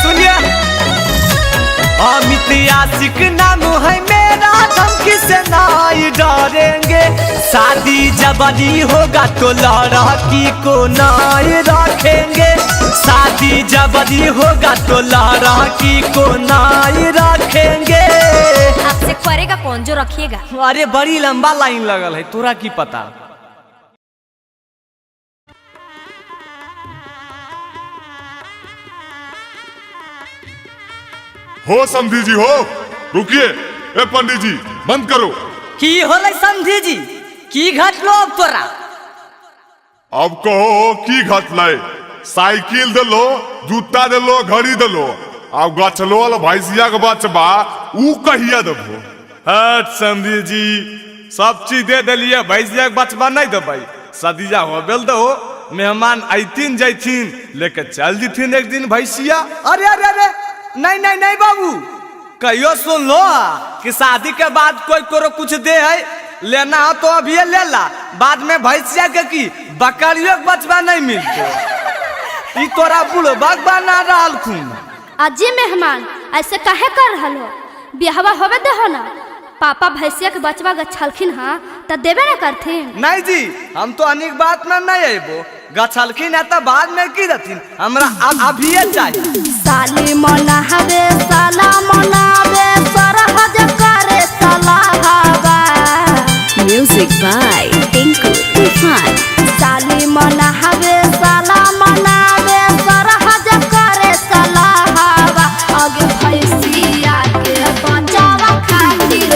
सुनिए, अमित आशिक नाम है मेरा, धमकी से नहीं डरेंगे। शादी जबरी होगा तो लड़की को नहीं रखेंगे। शादी जबरी होगा तो लड़की को नहीं रखेंगे। आपसे करेगा कौन जो रखिएगा? अरे बड़ी लंबा लाइन लगल है, तोरा की पता। हो समधी जी हो, रुकिए। ए पंडित जी बंद करो। की होले समधी जी, की घटलो अब तोरा? अब कहो की घटले? साइकिल दिलो, जूता दिलो, घड़ी दिलो, अब गछलो वाला भैंसिया के बचबा ऊ कहिया देबो? हट समधी जी, सब चीज दे दिलिए, भैंसिया के बचबा नहीं देबै। सदिया हो बेल दो, मेहमान आइथिन जैथिन लेके चल जथिन एक दिन भैंसिया। अरे अरे अरे नहीं नहीं नहीं बाबू, कहियो सुन लो कि शादी के बाद कोई करो कुछ दे है, लेना हो तो अभी ले ला, बाद में भैंसिया के की बकरियों के बचबा नहीं मिलते। ई तोरा बुढ़बा बना रहल खून। अजी मेहमान ऐसे काहे कर रहल हो? बिहवा होवे दे हो ना, पापा भैंसिया के बचवा गछलखिन हाँ त देबे ना करथिन। नहीं जी, हम तो अनेक बात में नहीं आबो, गछलखिन है तो बाद में की रहथिन, हमरा अभी चाहिए। साली मनावे साला मनावे सरहज करे सलाहवा। Music by Tinku Tufan. साली मनावे साला मनावे सरहज करे सलाहवा। आगे भैंसिया के बचावा खातिर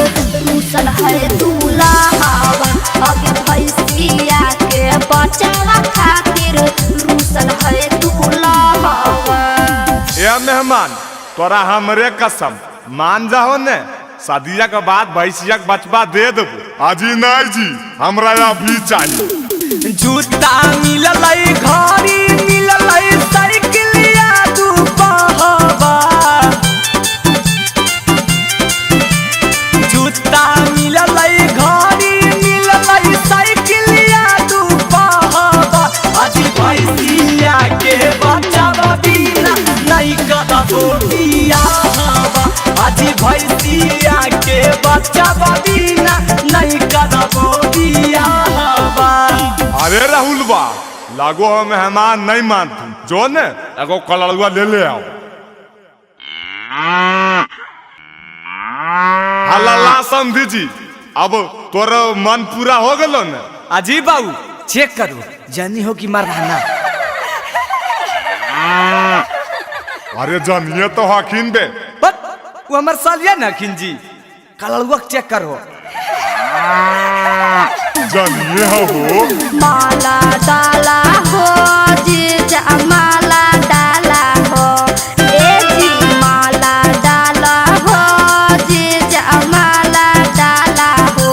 रूसल है दूल्हावा। आगे भैंसिया के बचावा खातिर रूसल है दूल्हावा। ए मेहमान, तोरा हमरे कसम मान जाओ ने, शादिया के बाद भैंसिया के बचबा दे देबो। अजी नहीं जी, हमरा अभी चाहिए। जूता मिलल, घड़ी मिलल, साइकिलिया दू बहबा। जूता मिलल, घड़ी मिलल, साइकिलिया दू बहबा। अजी भैंसिया के बचबा बिना नहीं करबो बियाहबा। अजी भैंसिया के बचबा बिना नहीं करबो बियाहबा। अरे राहुल बा, लागो हो मेहमान नहीं मानती, जो ने एगो कलड़ुआ ले आओ। हल्ला समझी जी, अब तोरा मन पूरा हो गलो ने? अजी बाबू चेक करो, जानी हो कि मरना। अरे जानिए तो हकीन बे, वो हमार सालिया ना हकीन जी, कलड़ुआ चेक करो। जानिए हो माला डाला हो जीजा, माला डाला हो। ए जी माला डाला हो जीजा, माला डाला हो।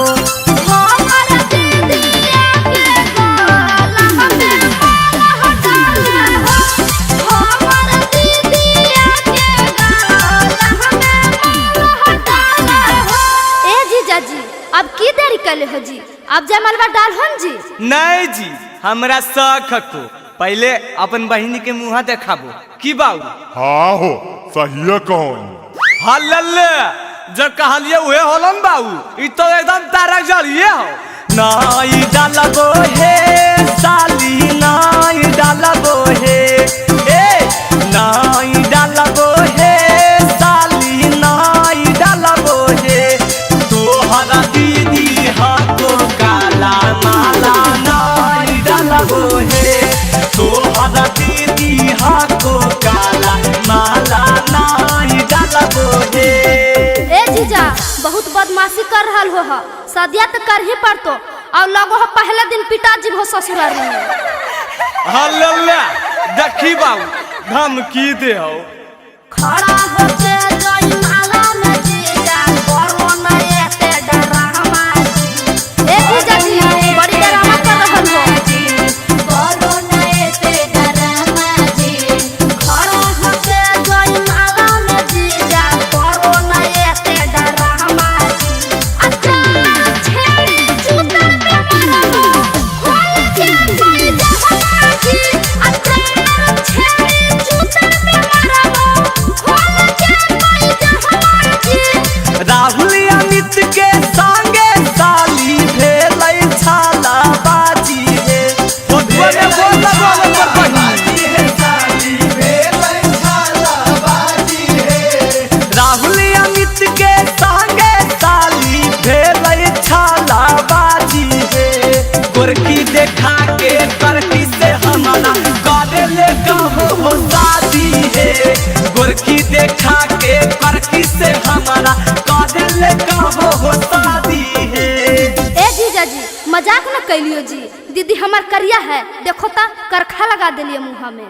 हमर दीदिया के गला में माला डाला हो। हमर दीदिया के गला में माला डाला हो। ए जीजा जी अब की देरी कले हो जी, अब जयमालवा डाल हन जी। नहीं जी, हमरा शक को पहले अपन बहिनी के मुँह देखाबो की बाबू। हाँ हो, सही कहो। हल्ले जो कहलिए उहे होलन बाबू, ई तो एकदम तारक जड़िए हो। नाई डालबो हे साली, नाई डालबो हे, ए नाई डालबो हे साली, नाई डालबो हे। तोहरा दीदी हाथो काला माला नाई डालबो हे। तोहरा दीदी हाथो काला माला नाई डालबो हे। ए जीजा बहुत बदमाशी कर रहल हो, सदिया तो कर ही पड़तो, और लगो हो पहले दिन पिताजी हो ससुराल में। हल्ला देखी बाबू धमकी दे हो। खड़ा होके जय माला में जीजा, करो न एते डरामा जी। ए जीजा जी बड़ी डरामा कर रहल हो। करो न एते डरामा जी। खड़ा होके जय माला में जीजा, करो न एते डरामा जी। अच्छा छेड़ी चूतर के मारो, खोल के कोई जहां कैलियो जी। दीदी हमार करिया है, देखो ता करखा लगा दिलिए मुँह में।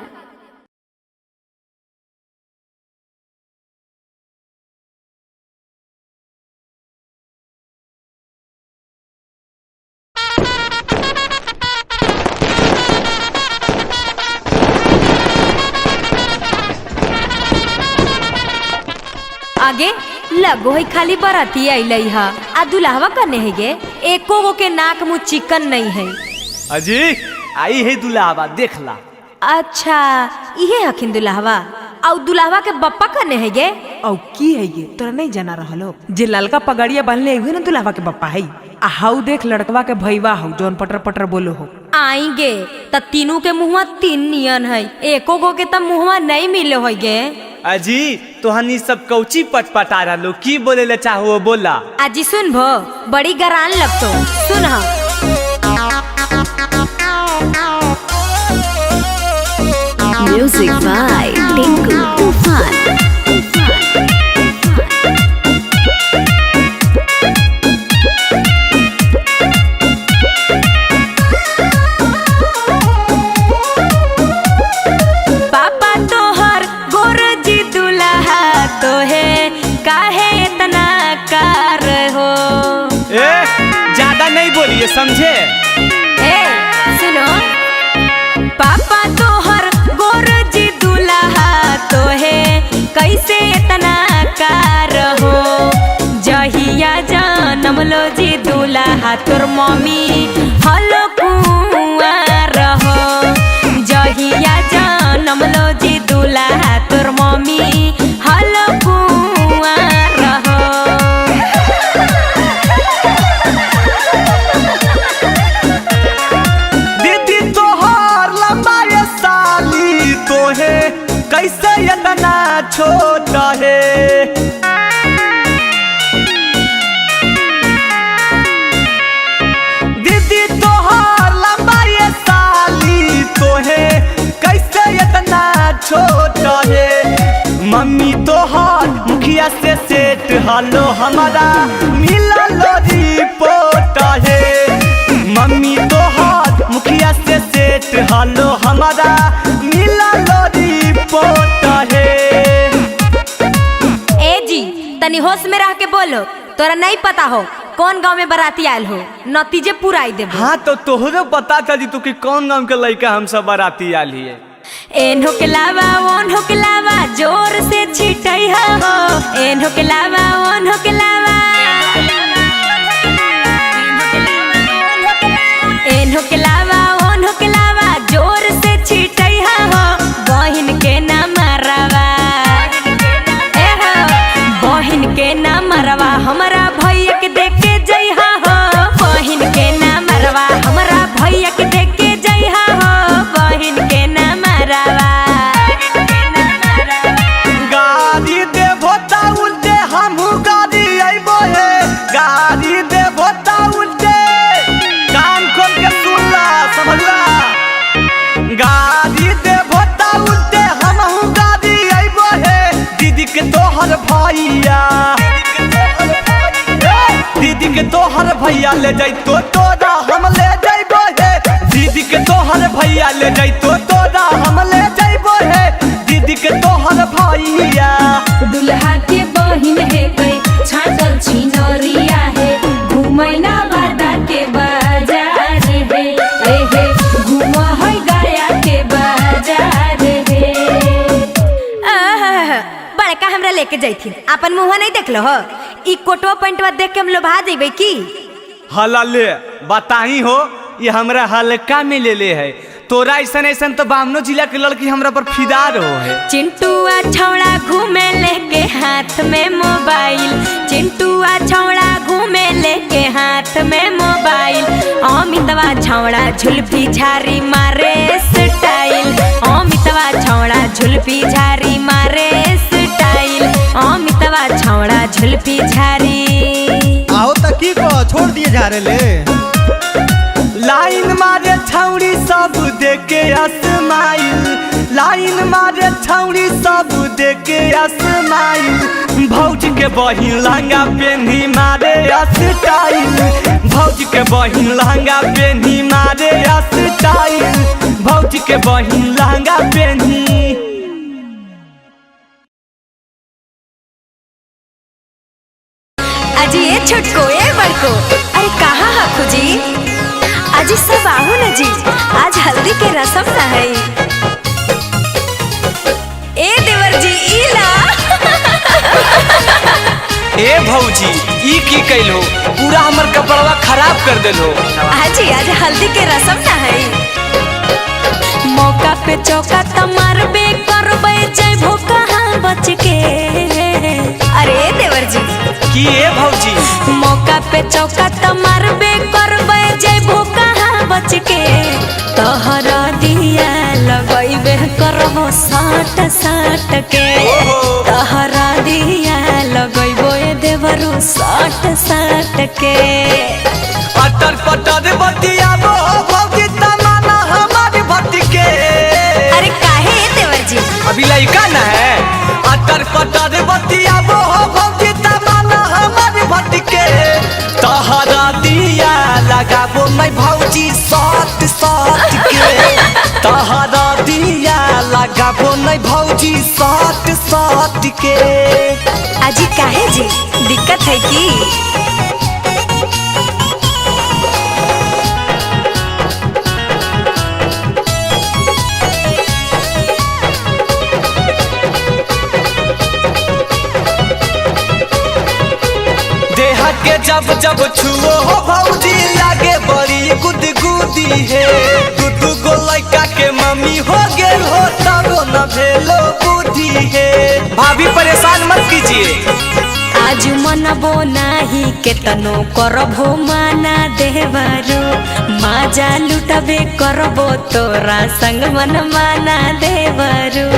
आगे लगो है खाली बराती अइलई हा आ दुल्हवा कने है गे एको गो के नाक मुँह चिकन नहीं है। अजी आई है दुल्हावा देखला। अच्छा इहे हखिन दुल्हवा और दुल्हवा के बप्पा कने है गे। औ की है ये तोरा नहीं जाना रहलो जे ललका पगड़िया बांधले हुए ना दुल्हवा के बप्पा है। आ हाउ देख लड़कवा के भईवा हौ जौन पटर पटर बोलो हो। आएंगे त तीनों के मुँहवा तीन नियन है, एको गो के त मुँहवा नहीं मिले हो गे। अजी तोहनी सब कौची पटपटा रहो, की बोले ले चाहो बोला। आजी सुन भो बड़ी गरान लगतो सुन हा। Music by Tinku Tufan. पापा तोहर गोरजी दुल्हा तो है काहे इतना कार हो। ए ज्यादा नहीं बोलिए समझे। ए सुनो पापा तोहर गोरजी दुल्हा तो है कैसे इतना कार हो। जहिया जनम लो जी दुल्हा तोर मम्मी हलो कुंवार हो। जहिया जनम लो जी दुल्हा तोर मम्मी हलो कुंवार हो। दीदी तोहर लंबा ये साली तो है कैसे इतना छोटा है। दीदी तोहर लंबा ये साली तो है कैसे इतना छोटा है। मम्मी तोहर मुखिया से सेट हालो हमारा मिला लो रिपोर्ट है। मम्मी तोहर मुखिया से सेट हालो हमारा मिला लो रिपोर्ट है। ए जी तनी होश में रह के बोलो, तोरा नहीं पता हो कौन गांव में बाराती आयल हो, नतीजे पूरा आई देबो। हाँ तो तोहरे पता था जी तू कि कौन गांव के लड़का हम सब बाराती आली है। एन हो के लावा ओन हो के लावा जोर से छिटई हो। एन हो के लावा ओन हो के लावा एन हो के लावा ओन हो के लावा जोर से छिटई हो। बहिन के ना मरवा ए हो बहिन के ना मरवा हमरा भैया के देख के जइहा हो। बहिन के ना मरवा हमरा भैया के देख के जइहा हो। बहिन के ना मरवा गाड़ी देबो ता उल्टे हमहू गाड़ी अइबो है। गाड़ी देबो ता उल्टे कान खोल के सुन ला समझला। गाड़ी देबो ता उल्टे हमहू गाड़ी अइबो है। दीदी के तोहर भैया दीदी के तोहर भैया ले जाई तो तोरा हम ले जाइबो है। दीदी के तोहर भैया ले जाई तो तोरा हम ले जाइबो है। दीदी के तोहर भैया दुल्हा के बहिन है कई छाटल छिनरिया है। घुमैना बादा के बाजार है एहे घुम है गया के बाजार है। बड़का हमरा लेके जैथिन अपन मुँह नहीं देख लो हो। ई कोटवा पैंटवा देख के हम लोभा जेबे की। हला ले बताही हो ये हमरा हल्का में ले ले है। तोरा ऐसन ऐसन तो बामनो जिला के लड़की हमरा पर फिदा रहो है। चिंटुआ छौड़ा घूमे लेके हाथ में मोबाइल। चिंटुआ छौड़ा घूमे लेके हाथ में मोबाइल। अमितवा छौड़ा झुलपी झारी मारे स्टाइल। अमितवा छौड़ा झुलपी झारी मारे स्टाइल। अमितवा छौड़ा झुलपी झारी। आओ तकी को छोड़ दिए जा रहे ले। लाइन मारे छौड़ी सब देखे अस्माइल। लाइन मारे छौरी सब देखे असमाइल भौजी के बहिन लहंगा पेन्ही मारे स्टाइल भौजी के बहिन लहंगा पेन्ही मारे स्टाइल भौजी के बहिन लहंगा पेन्ही। अजी ये छोटको ये बड़को अरे कहाँ है खुजी अजी सब आओ न जी आज हल्दी के रसम न है ए देवर जी इला ए भौजी ई की कैलो पूरा हमर कपड़वा खराब कर देलो। अजी आज हल्दी के रसम न है मौका पे चौका तमार बे करबे जइबो कहाँ बच के अरे देवर जी की ए भौजी मौका पे चौका तमार बे करबे जइबो कहाँ बच के तोहरा दिया लगइबे करबो साट साट के तोहरा दिया लगइबो ए देवरू साट साट के अटर पटर बतियाबो भौजी तमाना हमारी भटके। अरे काहे देवर जी अभी लइका न है अटर पटर बतियाबो भौजी तमाना हमारी भटके तोहरा दिया लगाबो मैं भौजी साट साट के तोहरा दिया लगाबो मैं भौजी साट साट के। अजी काहे जी दिक्कत है की देहा के जब जब छुओ हो भौजी लागे बड़ी गुदगुदी है दू गो लड़का के मम्मी हो गेल हो तबो न भेलो बुद्धि है। भाभी परेशान मत कीजिए आज मनबो नाही केतनो करबो माना देवरो माजा लुटबे करबो तोरा संग मन माना देवरो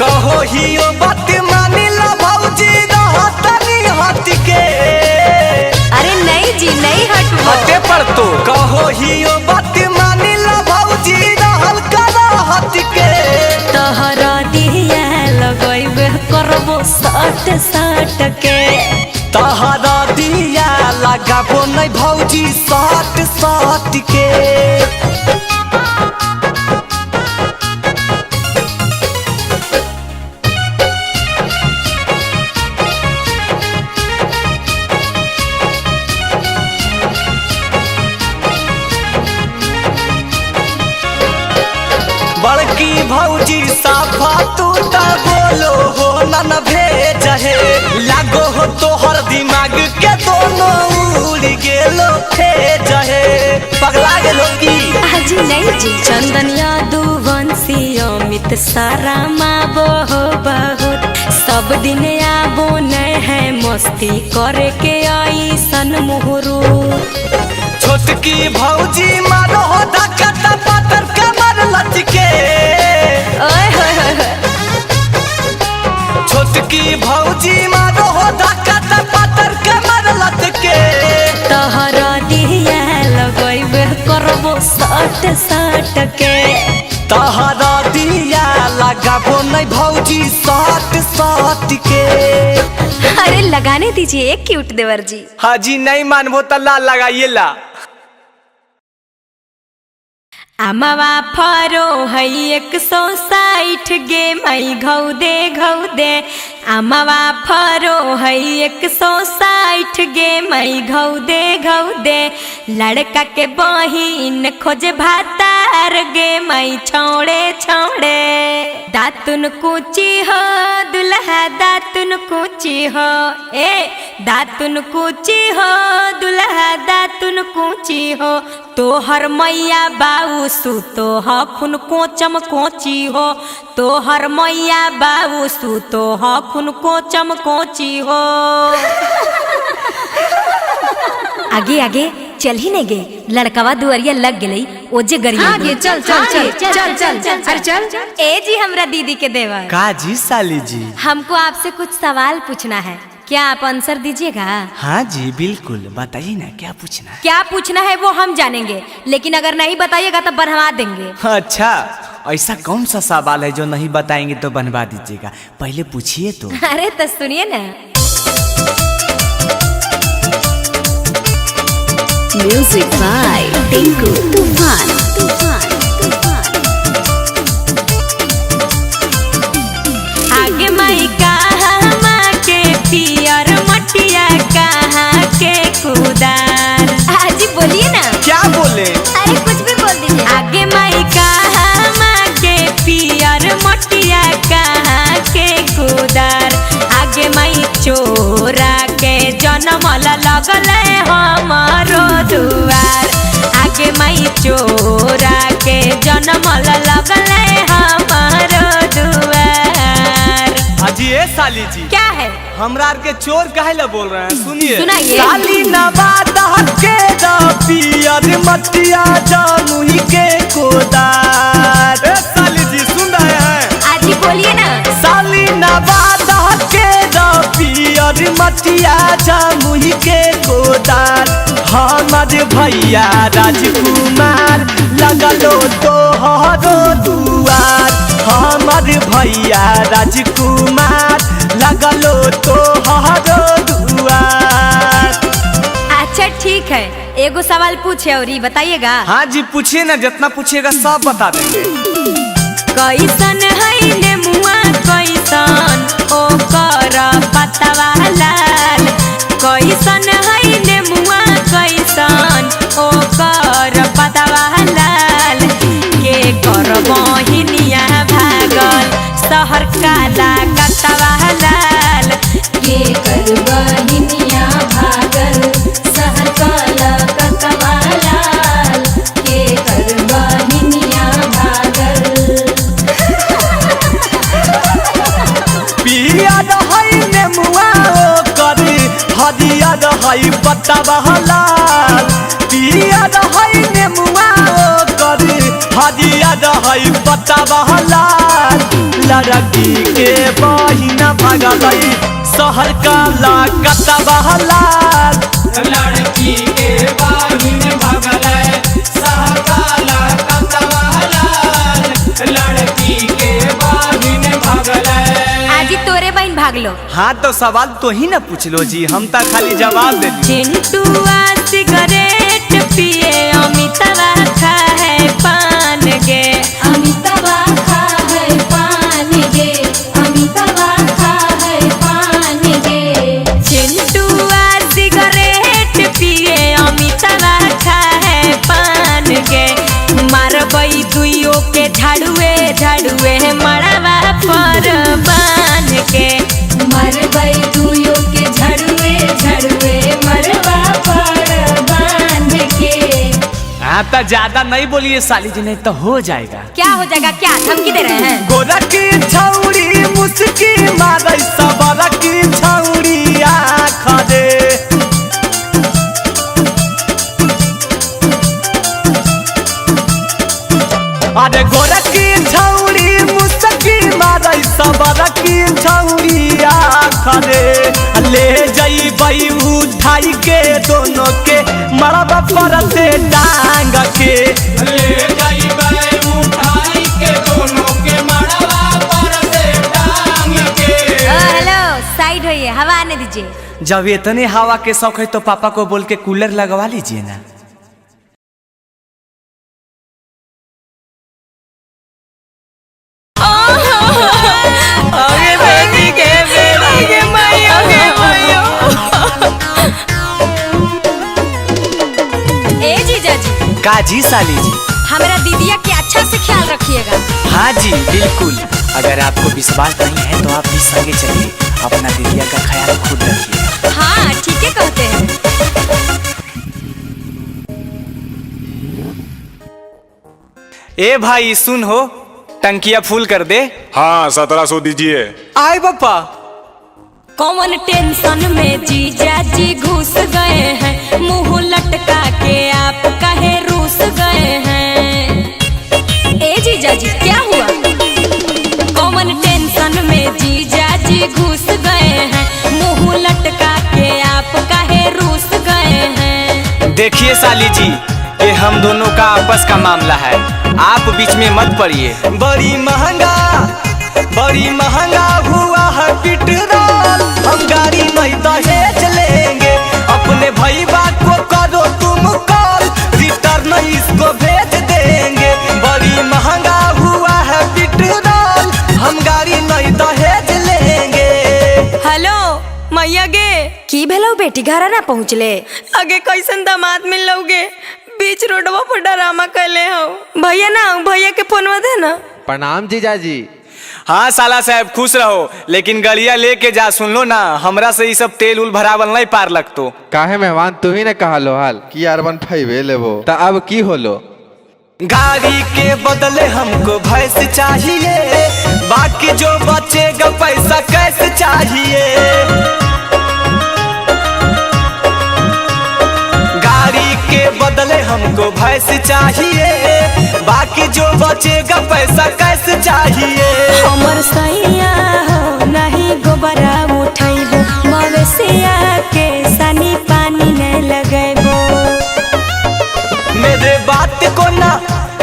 कहो हियो बात मानी ला भौजी रहतनी हट के। अरे नहीं जी नहीं हटबो हटे पर तो कहो हियो बात मानी ला भौजी रहल करा हट के तोहरा दिया लगइबे करबो साट साट के तोहरा दिया लगाबो नहीं भौजी साट साट के। बड़की भौजी साफा तू त बोलो हो नन भेज है लागो हो तोहर दिमाग के दोनों उड़ गेलो भेज है पगला गेलो की। अजी नहीं जी चंदन यादुवंशी अमित सारा माबो हो बहुत सब दिन आबो नहीं है मस्ती करे के आई सन मुहरू छोटकी भौजी मारो हो धक्का पातर कमर लचके ओए होए होए छोटकी भौजी मारो हो धक्का पातर कमर लचके तोहरा दिया लगइबे करबो साट साट के तोहरा दिया लगाबो नहीं भौजी साट साट के। अरे लगाने दीजिए एक क्यूट देवर जी। हाजी नहीं मानबो त ला लगाइए ला अमवा फरो है 160 गे मई घौ दे अमवा फरो है 160 गे मई घौ दे लड़का के बहिन खोजे भातार गे मई छोड़े छोड़े दातुन कूची हो दुल्हा दातुन कूची हो ए दातुन कूची हो दुल्हा दातुन कूची हो तोहर मैया बाऊ सुतो ह खुन कोचम कोची हो तोहर मैया बाऊ सुतो ह खुन कोचम कोची हो। आगे आगे चल ही नहीं गे लड़कवा दुआरिया लग गई ओजे गरिया आगे चल चल चल चल चल चल अरे चल ए जी हमरा दीदी के देवर का जी साली जी हमको आपसे कुछ सवाल पूछना है क्या आप आंसर दीजिएगा? हाँ जी बिल्कुल बताइए ना क्या पूछना है। क्या पूछना है वो हम जानेंगे लेकिन अगर नहीं बताइएगा तो बनवा देंगे। अच्छा ऐसा कौन सा सवाल है जो नहीं बताएंगे तो बनवा दीजिएगा, पहले पूछिए तो। अरे तो सुनिए ना। Music by Tinku Tufan. Tufan. आगे माई कहाँ के पियर मटिया कहाँ के कुदार। हाजी बोलिए ना। क्या बोले? अरे कुछ भी बोल दीजिए। आगे माई कहाँ के पियर मटिया कहाँ के कुदार। आगे माई चोरा के जनमल लगल हमारो दुआर। आगे माई चोरा के जनमल लगल हमारो दुआर। हाजी ए साली जी, क्या है? हमरा के चोर काहे ला बोल रहे हैं, सुनिए। सुनाइए। साली नवादा के पियर मटिया जामुही के कोदार। ए साली जी सुन रहे हैं? आजी बोलिए ना। साली नवादा के पियर मटिया जामुही के कोदार। हमर भैया राजकुमार लगलो तोहरो दुआर। हमर भैया राजकुमार लगलो तोहरो दुआर। अच्छा ठीक है, एगो सवाल पूछे और ही बताइएगा। हाँ जी पूछिए ना, जितना पूछिएगा सब बता देंगे। कैसन है नेमुआ कैसन ओकर पतवा लाल। कैसन है नेमुआ कैसन ओकर पतवा लाल। के कर बहिनिया भागल शहर काला कतवा लाल। के कर बहिनिया भागल शहर काला कतवा लाल। के कर बहिनिया भागल। पियर है नेमुआ ओकर हरियर है पतवा लाल। पियर है नेमुआ ओकर हरियर है पतवा लाल। लड़की के बहिना भागल शहर काला कतवा लाल। लड़की के बहिन भागल शहर काला कतवा लाल। लड़की के बहिन भागल। आजी तोरे बहन भागलो। हाँ तो सवाल तो ही ना पूछ लो जी, हम तो खाली जवाब दे दिए। चिंटुआ सिगरेट पिए अमितवा खाए पान गे। अमितवा खाए पान गे। अमितवा खाए पान गे। चिंटुआ सिगरेट पिए अमितवा खाए पान गे। मारबई दुइयो के झाड़ुए झाड़ुए मड़वा पर बान के। मरबई दुइयो के झड़ुए झड़ुए मरवा पर बांध के। हाँ तो ज्यादा नहीं बोलिए साली जी, नहीं तो हो जाएगा। क्या हो जाएगा? क्या धमकी दे रहे हैं? गोरा की छौड़ी मुस्की मारै सबरा की छौड़ी आँख दे। अरे गोरा की छौड़ी मुस्की मारै सबरा की छौड़ी आँख दे। ले जइबै उठाई के दोनों के मरबा पर से टांग के। ले जाइबै उठाई के दोनों के मड़वा पर से टांग के। हेलो साइड होइए, हवा आने दीजिए। जब इतने हवा के शौक है तो पापा को बोल के कूलर लगवा लीजिए ना। आगे बेटी के बेटी के माइयो के माइयो। ए जीजा जी, काजी साली जी। हमारा दीदिया के अच्छा से ख्याल रखिएगा। हाँ जी बिल्कुल, अगर आपको विश्वास नहीं है तो आप भी संगे चलिए, अपना दीदिया का ख्याल खुद रखिए। हाँ ठीक है कहते हैं। ए भाई सुन हो, टंकिया फुल कर दे। हाँ 1700 दीजिए। आए पापा। कौन टेंशन में जीजा जी घुस गए हैं। मुंह लटका के आप कहे रूस गए हैं। ए जीजा जी क्या हुआ? कौन टेंशन में जीजा जी घुस गए हैं। मुंह लटका के आप कहे रूस गए हैं। देखिए साली जी, ये हम दोनों का आपस का मामला है, आप बीच में मत पड़िए। बड़ी महंगा हुआ है पेट्रोल, हम गाड़ी नहीं दहेज लेंगे। अपने भैया को करो तुम कॉल, रिटर्न इसको भेज देंगे। बड़ी महंगा हुआ है पेट्रोल, हम गाड़ी नहीं दहेज लेंगे। हेलो मैया गे, की भेलो बेटी घरा ना पहुँचले? आगे कैसन दामाद मिल लोगे, बीच रोडवा पर डरामा कैले हो। भैया ना, भैया के फोनवा दे ना। प्रणाम जीजाजी। हाँ साला साहब खुश रहो, लेकिन गड़िया लेके जा, सुन लो ना, हमरा से ये सब तेल उल भरावल नहीं पार लगतो। काहे मेहमान तू ही ने कहा लो हाल कि R15 लेबो, ता अब की होलो? गाड़ी के बदले हमको भैंस चाहिए, बाकी जो बचेगा पैसा कैसे चाहिए। गाड़ी के बदले हमको भैंस चाहिए, बाकी जो बचेगा पैसा कैसे चाहिए। हमर सैया हो नहीं गोबरा उठैबो, मवेशिया के सनी पानी नहीं लगैबो।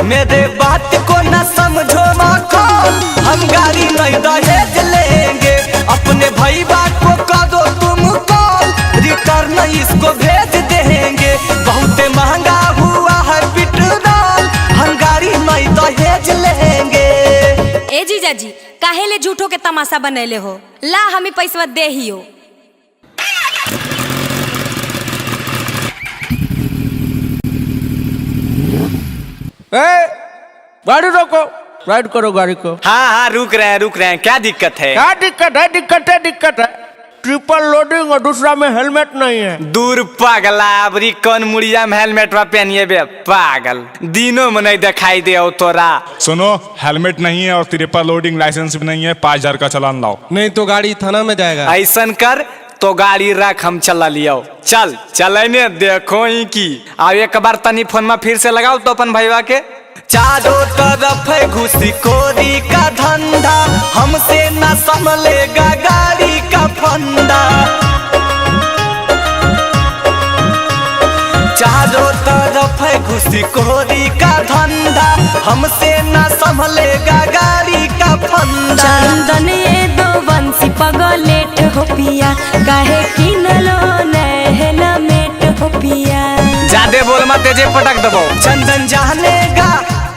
मेरे बात को ना समझो माखौल, हम गाड़ी नहीं दहेज लेंगे। अपने भैया को करो तुम कॉल, रिटर्न इसको भेज देंगे। बहुत महंगा हुआ है पेट्रोल, हम गाड़ी नहीं दहेज लेंगे। ए जीजाजी काहे ले झूठो के तमाशा बनैले हो? ला हमें पैसा दे ही हो। गाड़ी रोको, राइड करो गाड़ी को। हाँ रुक रहे हैं, क्या दिक्कत है? क्या दिक्कत है? ट्रिपल लोडिंग और दूसरा में हेलमेट नहीं है। दूर पागला, अबरी कौन मुड़िया में हेलमेट पहनिए बे पागल, दिनों में नहीं दिखाई दे तोरा। सुनो, हेलमेट नहीं है और ट्रिपल लोडिंग लाइसेंस भी नहीं है, 5000 का चालान लाओ, नहीं तो गाड़ी थाना में जाएगा। ऐसन कर तो गाड़ी रख, हम चला लियो। चलने देखो ही की। अब एक बार तनी फोन में फिर से लगाओ तो अपन भैया के। चारों तरफ है घुसखोरी का धंधा, हमसे न संभलेगा गाड़ी का फंदा। चारों तरफ है घुसखोरी का धंधा, हमसे न संभलेगा गाड़ी का फंदा। चंदन ये दो बंसी पगलेट हो पिया, काहे किनलो हेलमेट हो पिया। ज्यादा बोल मत, तेजे पटक दबो। चंदन जानेगा,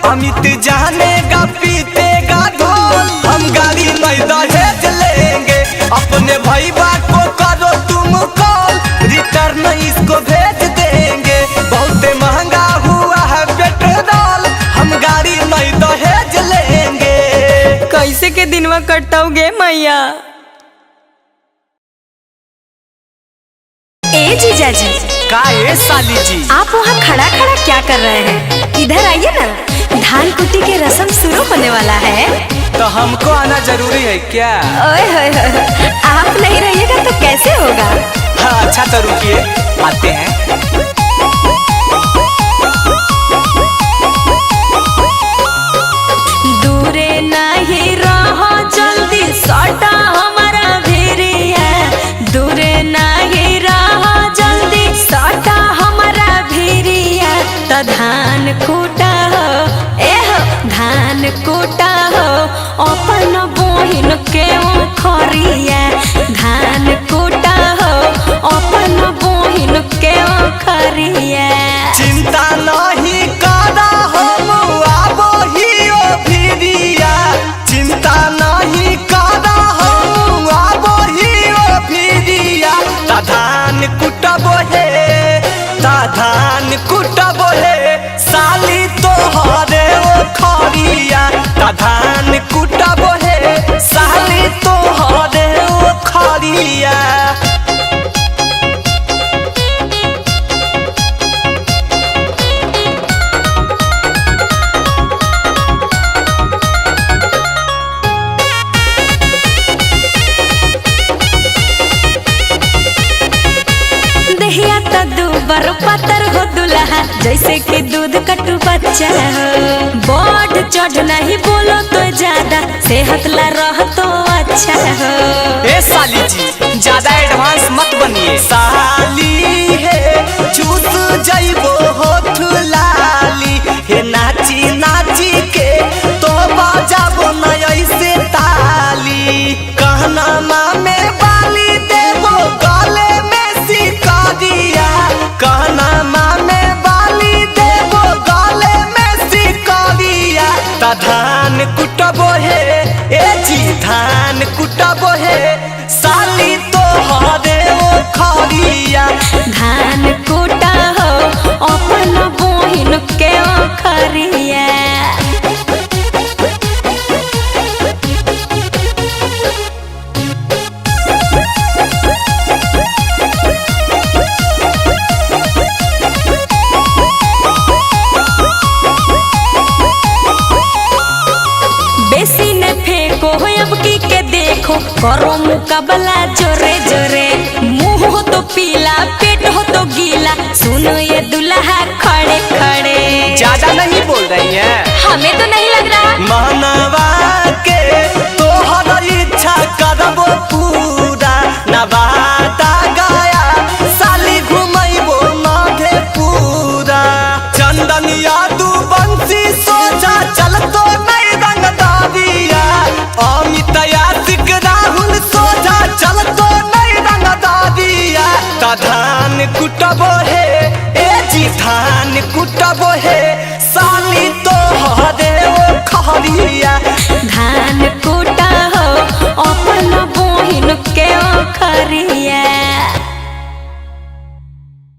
अमित जानेगा, पीतेगा ढोल, हम गाड़ी नहीं दहेज लेंगे। अपने भैया को करो तुम कॉल, रिटर्न इसको भेज देंगे। बहुत महंगा हुआ है पेट्रोल, हम गाड़ी नहीं दहेज लेंगे। कैसे के दिनवा कटताओगे मैया? ए जीजाजी, का ये साली जी, आप वहाँ खड़ा क्या कर रहे हैं? इधर आइए ना, धान कुटी के रस्म शुरू होने वाला है। तो हमको आना जरूरी है क्या? ओए होए, आप नहीं रहिएगा तो कैसे होगा? हाँ अच्छा तो रुकिए, आते हैं। दूरे नहीं रहो, जल्दी सटा हमारा भिरिया। दूरे नहीं रहो, जल्दी सटा हमारा भिरिया। तो धान कूटा हो, धान कूटा हो, अपन बहिन के खरिया। धान कूटा हो, अपन बहिन के खरिया। चिंता नहीं करा हम आबो ही ओ भिरिया। चिंता नहीं करा हम आबो ही ओ भिरिया। ता धान कुटबो हे, ता धान कुटबो हे, साली तोहरे ओ खरिया। ता धान कुटबो हे, साली तोहरे ओ खरिया। दहिया तो दूबर पतर हो दुल्हा, जैसे कि दूध कटू बच्चा हो। बढ़ चढ़ नहीं बोलो तो ज्यादा, सेहत ला रह तो अच्छा हो। ए साली जी ज्यादा एडवांस मत बनिए। साली है चूस जइबो होठ ला देखो करो मुकाबला जोरे जोरे। मुंह हो तो पीला पेट हो तो गीला, सुनो ये दुल्हा खड़े खड़े। ज्यादा नहीं बोल रही है, हमें तो नहीं लग रहा। मानवा के तोहर इच्छा करबो पूरा, नवादा गया साली घुमैबो माधे पूरा। चंदनिया दू बंसी सोचा चलतो नहीं रंगदारिया, अमित यासिक राहुल सोचा चलतो नहीं रंगदारिया। धान कुटबो है ए जी धान कुटबो है, साली तो हरे ओ खरिया। धान